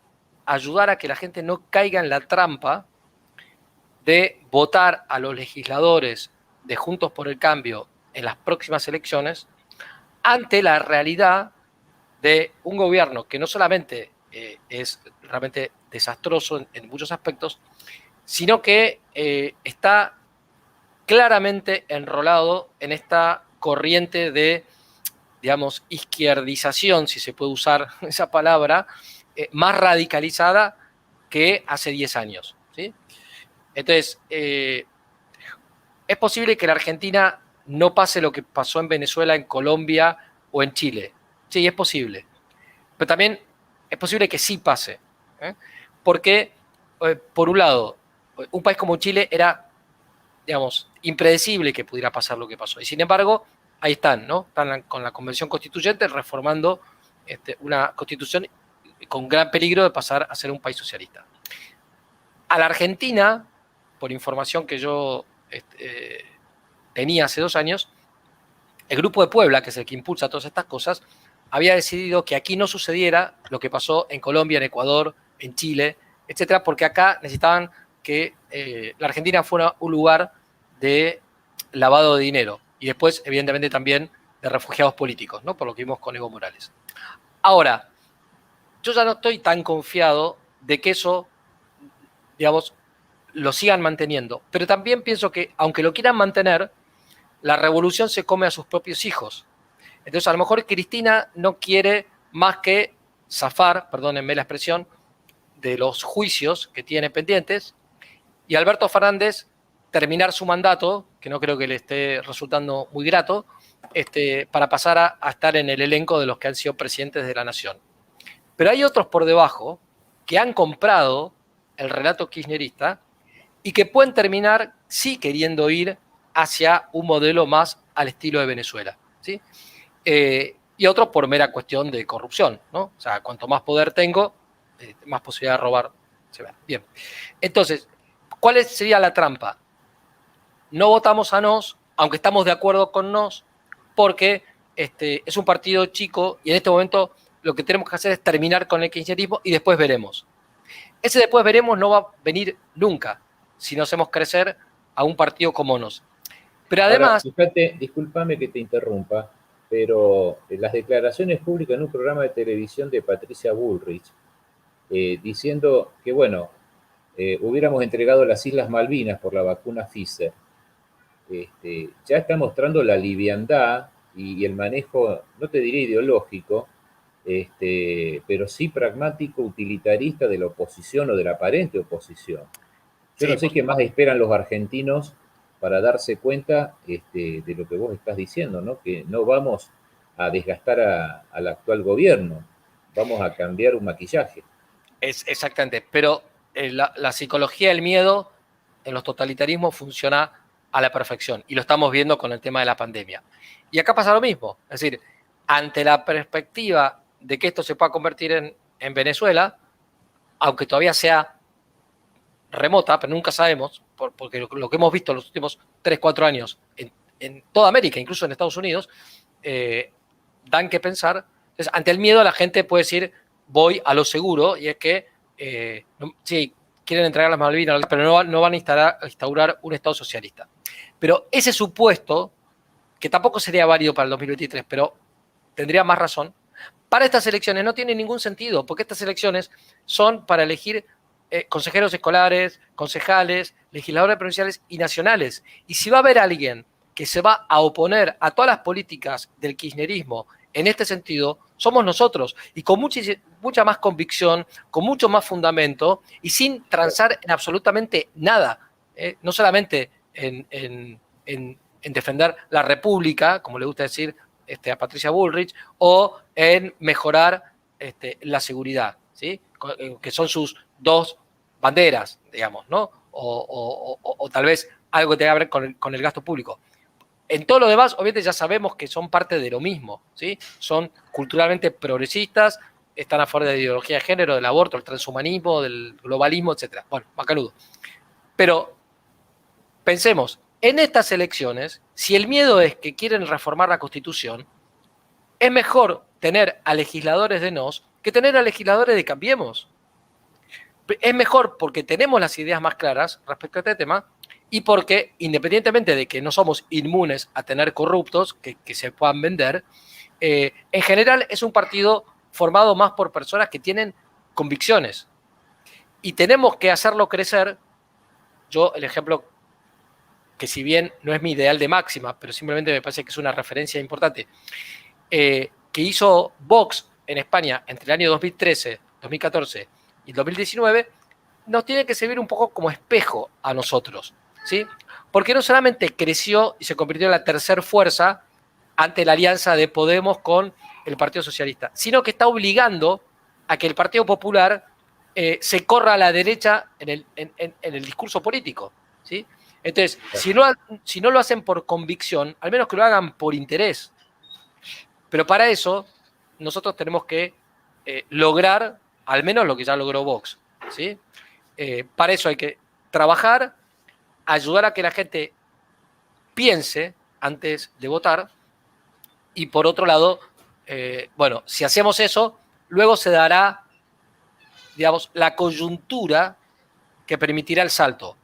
ayudar a que la gente no caiga en la trampa de votar a los legisladores de Juntos por el Cambio en las próximas elecciones ante la realidad de un gobierno que no solamente es realmente desastroso en muchos aspectos, sino que está claramente enrolado en esta corriente de, digamos, izquierdización, si se puede usar esa palabra, más radicalizada que hace 10 años, ¿sí? Entonces, es posible que la Argentina no pase lo que pasó en Venezuela, en Colombia o en Chile. Sí, es posible. Pero también es posible que sí pase. Porque, por un lado, un país como Chile era, digamos, impredecible que pudiera pasar lo que pasó. Y sin embargo, ahí están, ¿no? Están con la Convención Constituyente reformando una constitución con gran peligro de pasar a ser un país socialista. A la Argentina, por información que yo tenía hace 2 años, el Grupo de Puebla, que es el que impulsa todas estas cosas, había decidido que aquí no sucediera lo que pasó en Colombia, en Ecuador, en Chile, etcétera, porque acá necesitaban que la Argentina fuera un lugar de lavado de dinero y después, evidentemente, también de refugiados políticos, ¿no? Por lo que vimos con Evo Morales. Ahora, yo ya no estoy tan confiado de que eso, digamos, lo sigan manteniendo, pero también pienso que, aunque lo quieran mantener, la revolución se come a sus propios hijos. Entonces, a lo mejor Cristina no quiere más que zafar, perdónenme la expresión, de los juicios que tiene pendientes, y Alberto Fernández terminar su mandato, que no creo que le esté resultando muy grato, para pasar a estar en el elenco de los que han sido presidentes de la nación. Pero hay otros por debajo que han comprado el relato kirchnerista y que pueden terminar, sí, queriendo ir hacia un modelo más al estilo de Venezuela, ¿sí? Y otros por mera cuestión de corrupción, ¿no? O sea, cuanto más poder tengo, más posibilidad de robar se ve. Bien. Entonces, ¿cuál sería la trampa? No votamos a NOS, aunque estamos de acuerdo con NOS, porque es un partido chico y en este momento lo que tenemos que hacer es terminar con el kirchnerismo y después veremos. Ese después veremos no va a venir nunca si no hacemos crecer a un partido como NOS. Pero además... Ahora, fíjate, discúlpame que te interrumpa, pero las declaraciones públicas en un programa de televisión de Patricia Bullrich, diciendo que, bueno, hubiéramos entregado las Islas Malvinas por la vacuna Pfizer, ya está mostrando la liviandad y el manejo, no te diré ideológico, pero sí pragmático, utilitarista de la oposición o de la aparente oposición. Yo no Sí, sé por qué más supuesto. esperan los argentinos para darse cuenta de lo que vos estás diciendo, ¿no? Que no vamos a desgastar al actual gobierno, vamos a cambiar un maquillaje. Exactamente, pero la psicología del miedo en los totalitarismos funciona a la perfección y lo estamos viendo con el tema de la pandemia. Y acá pasa lo mismo, es decir, ante la perspectiva de que esto se pueda convertir en Venezuela, aunque todavía sea remota, pero nunca sabemos, porque lo que hemos visto en los últimos 3 4 años en toda América, incluso en Estados Unidos, eh, dan que pensar. Entonces, ante el miedo la gente puede decir, voy a lo seguro, y es que, sí, quieren entregar las Malvinas, pero no van a instaurar un Estado socialista. Pero ese supuesto, que tampoco sería válido para el 2023, pero tendría más razón, para estas elecciones no tiene ningún sentido, porque estas elecciones son para elegir consejeros escolares, concejales, legisladores provinciales y nacionales. Y si va a haber alguien que se va a oponer a todas las políticas del kirchnerismo en este sentido, somos nosotros, y con mucha más convicción, con mucho más fundamento, y sin transar en absolutamente nada, no solamente en defender la República, como le gusta decir a Patricia Bullrich, o en mejorar la seguridad, ¿sí? Que son sus dos banderas, digamos, ¿no? O tal vez algo que tenga que ver con el gasto público. En todo lo demás, obviamente ya sabemos que son parte de lo mismo, ¿sí? Son culturalmente progresistas, están a favor de la ideología de género, del aborto, del transhumanismo, del globalismo, etc. Bueno, macanudo. Pero pensemos, en estas elecciones, si el miedo es que quieren reformar la Constitución, es mejor tener a legisladores de NOS que tener a legisladores de Cambiemos. Es mejor porque tenemos las ideas más claras respecto a este tema y porque, independientemente de que no somos inmunes a tener corruptos que se puedan vender, en general es un partido formado más por personas que tienen convicciones. Y tenemos que hacerlo crecer. Yo, el ejemplo que si bien no es mi ideal de máxima, pero simplemente me parece que es una referencia importante, que hizo Vox en España entre el año 2013, 2014 y el 2019, nos tiene que servir un poco como espejo a nosotros, ¿sí? Porque no solamente creció y se convirtió en la tercera fuerza ante la alianza de Podemos con el Partido Socialista, sino que está obligando a que el Partido Popular se corra a la derecha en el discurso político, ¿sí? Entonces, si no lo hacen por convicción, al menos que lo hagan por interés. Pero para eso, nosotros tenemos que lograr al menos lo que ya logró Vox, ¿sí? Para eso hay que trabajar, ayudar a que la gente piense antes de votar y por otro lado, bueno, si hacemos eso, luego se dará, digamos, la coyuntura que permitirá el salto.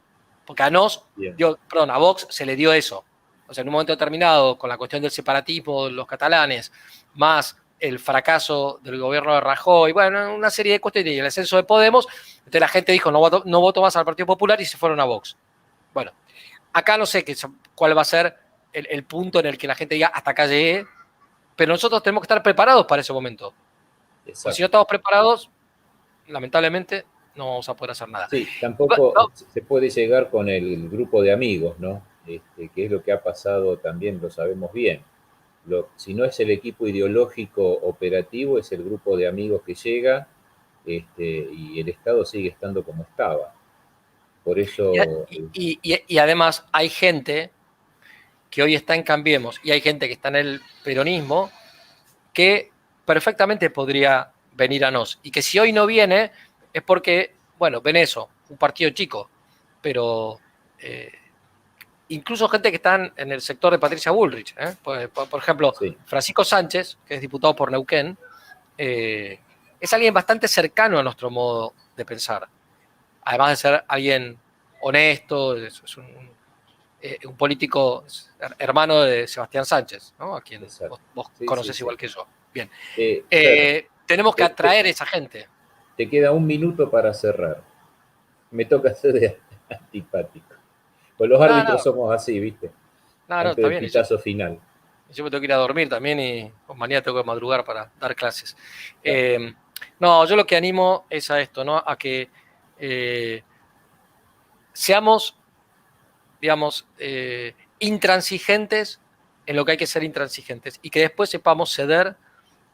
Porque a Vox se le dio eso. O sea, en un momento determinado, con la cuestión del separatismo de los catalanes, más el fracaso del gobierno de Rajoy, bueno, una serie de cuestiones y el ascenso de Podemos, entonces la gente dijo, no voto más al Partido Popular y se fueron a Vox. Bueno, acá no sé cuál va a ser el punto en el que la gente diga, hasta acá llegué, pero nosotros tenemos que estar preparados para ese momento. Pues si no estamos preparados, lamentablemente no vamos a poder hacer nada. Sí, tampoco se puede llegar con el grupo de amigos, ¿no? Que es lo que ha pasado también, lo sabemos bien. Si no es el equipo ideológico operativo, es el grupo de amigos que llega, y el Estado sigue estando como estaba. Por eso, Y además hay gente que hoy está en Cambiemos y hay gente que está en el peronismo que perfectamente podría venir a NOS. Y que si hoy no viene es porque, bueno, ven eso, un partido chico, pero incluso gente que está en el sector de Patricia Bullrich. Por ejemplo, sí, Francisco Sánchez, que es diputado por Neuquén, es alguien bastante cercano a nuestro modo de pensar. Además de ser alguien honesto, es un político hermano de Sebastián Sánchez, ¿no? A quien exacto. vos Sí, sí, conocés sí. igual que yo. Bien. Fer, Tenemos que te, te- atraer a esa gente. te queda un minuto para cerrar. Me toca ser de antipático. Pues los No, árbitros no, somos así, ¿viste? no, Antes está del bien. pitazo final. Yo me tengo que ir a dormir también y mañana tengo que madrugar para dar clases. Claro. No, yo lo que animo es a esto, ¿no? A que seamos, digamos, intransigentes en lo que hay que ser intransigentes y que después sepamos ceder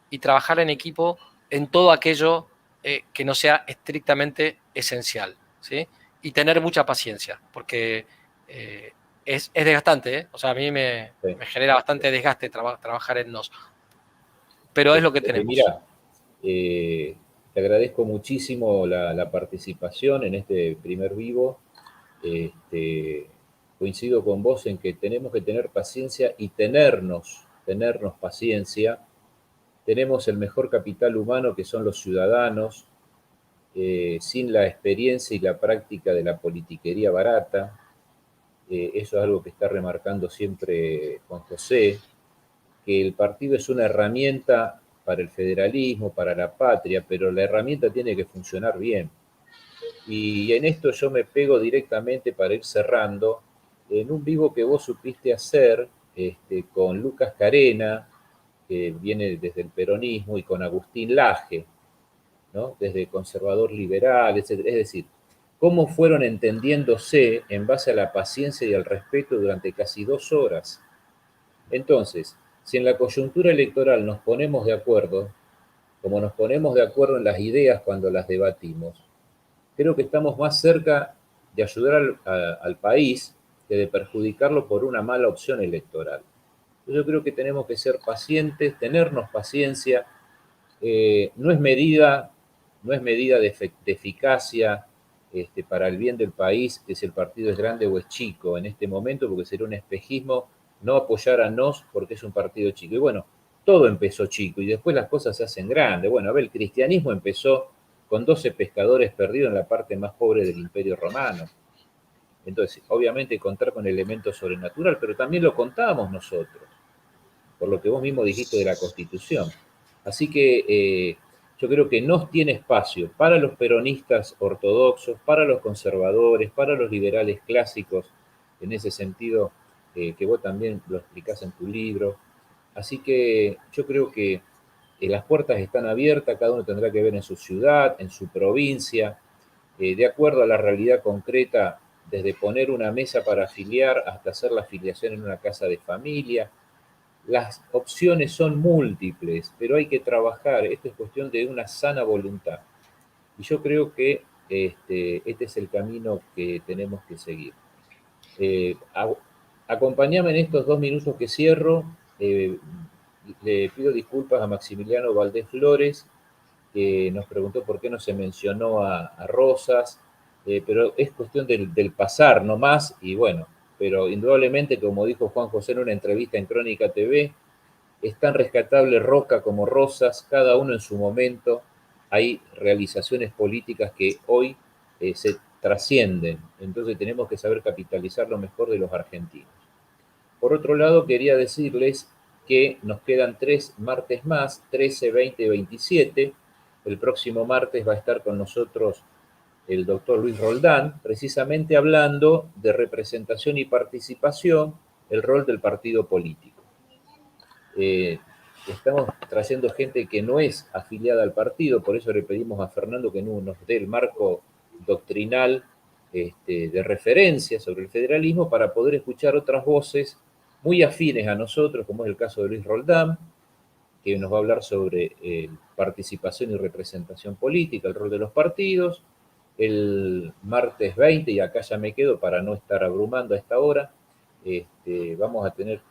y trabajar en equipo en todo aquello que no sea estrictamente esencial, ¿sí? Y tener mucha paciencia, porque es desgastante, ¿eh? O sea, a mí Sí, me genera sí. bastante desgaste trabajar en nos, pero es lo que tenemos. Mira, te agradezco muchísimo la participación en este primer vivo. Este, coincido con vos en que tenemos que tener paciencia y tenernos paciencia. Tenemos el mejor capital humano que son los ciudadanos, sin la experiencia y la práctica de la politiquería barata. Eso es algo que está remarcando siempre Juan José, que el partido es una herramienta para el federalismo, para la patria, pero la herramienta tiene que funcionar bien. Y en esto yo me pego directamente para ir cerrando, en un vivo que vos supiste hacer con Lucas Carena, que viene desde el peronismo, y con Agustín Laje, ¿no? Desde conservador liberal, etc. Es decir, cómo fueron entendiéndose en base a la paciencia y al respeto durante casi 2 horas. Entonces, si en la coyuntura electoral nos ponemos de acuerdo, como nos ponemos de acuerdo en las ideas cuando las debatimos, creo que estamos más cerca de ayudar al país que de perjudicarlo por una mala opción electoral. Yo creo que tenemos que ser pacientes, tenernos paciencia. No es medida, no es medida de eficacia para el bien del país que si el partido es grande o es chico en este momento, porque sería un espejismo no apoyar a NOS porque es un partido chico. Y bueno, todo empezó chico y después las cosas se hacen grandes. Bueno, a ver, el cristianismo empezó con 12 pescadores perdidos en la parte más pobre del Imperio Romano. Entonces, obviamente contar con elementos sobrenatural, pero también lo contábamos nosotros, por lo que vos mismo dijiste de la Constitución. Así que yo creo que no tiene espacio para los peronistas ortodoxos, para los conservadores, para los liberales clásicos, en ese sentido que vos también lo explicás en tu libro. Así que yo creo que las puertas están abiertas, cada uno tendrá que ver en su ciudad, en su provincia, de acuerdo a la realidad concreta, desde poner una mesa para afiliar hasta hacer la afiliación en una casa de familia. Las opciones son múltiples, pero hay que trabajar. Esto es cuestión de una sana voluntad. Y yo creo que este es el camino que tenemos que seguir. Eh, acompáñame en estos 2 minutos que cierro. Eh, Le pido disculpas a Maximiliano Valdés Flores, que nos preguntó por qué no se mencionó a Rosas, pero es cuestión del pasar no más, y bueno, pero indudablemente, como dijo Juan José en una entrevista en Crónica TV, es tan rescatable Roca como Rosas, cada uno en su momento. Hay realizaciones políticas que hoy se trascienden, entonces tenemos que saber capitalizar lo mejor de los argentinos. Por otro lado, quería decirles que nos quedan 3 martes más, 13, 20 y 27. El próximo martes va a estar con nosotros el doctor Luis Roldán, precisamente hablando de representación y participación, el rol del partido político. Eh, Estamos trayendo gente que no es afiliada al partido, por eso le pedimos a Fernando que nos dé el marco doctrinal de referencia sobre el federalismo para poder escuchar otras voces muy afines a nosotros, como es el caso de Luis Roldán, que nos va a hablar sobre participación y representación política, el rol de los partidos. El martes 20, y acá ya me quedo para no estar abrumando a esta hora, vamos a tener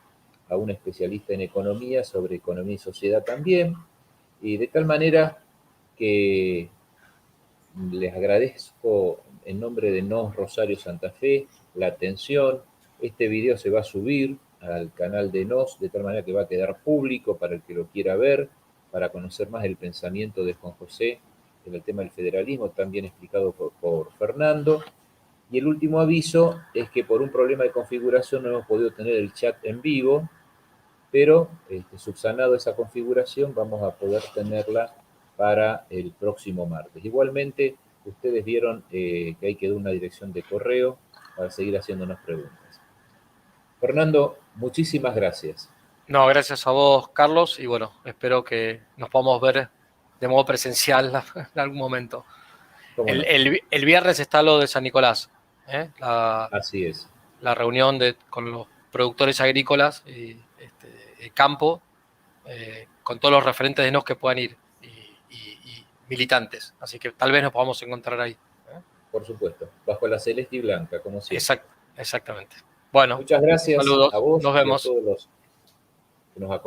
a un especialista en economía sobre economía y sociedad también, y de tal manera que les agradezco en nombre de NOS Rosario Santa Fe la atención. Este video se va a subir al canal de NOS de tal manera que va a quedar público para el que lo quiera ver, para conocer más el pensamiento de Juan José en el tema del federalismo, también explicado por Fernando. Y el último aviso es que por un problema de configuración no hemos podido tener el chat en vivo, pero subsanado esa configuración vamos a poder tenerla para el próximo martes. Igualmente, ustedes vieron que ahí quedó una dirección de correo para seguir haciéndonos preguntas. Fernando, muchísimas gracias. No, gracias a vos, Carlos, y bueno, espero que nos podamos ver de modo presencial en algún momento. ¿Cómo no? El viernes está lo de San Nicolás, ¿eh? Así es. La reunión con los productores agrícolas y de campo, con todos los referentes de NOS que puedan ir y militantes. Así que tal vez nos podamos encontrar ahí. Por supuesto, bajo la celeste y blanca, como siempre. Exactamente. Bueno, Muchas gracias a saludos, vos nos y a vemos. todos los que nos acompañan.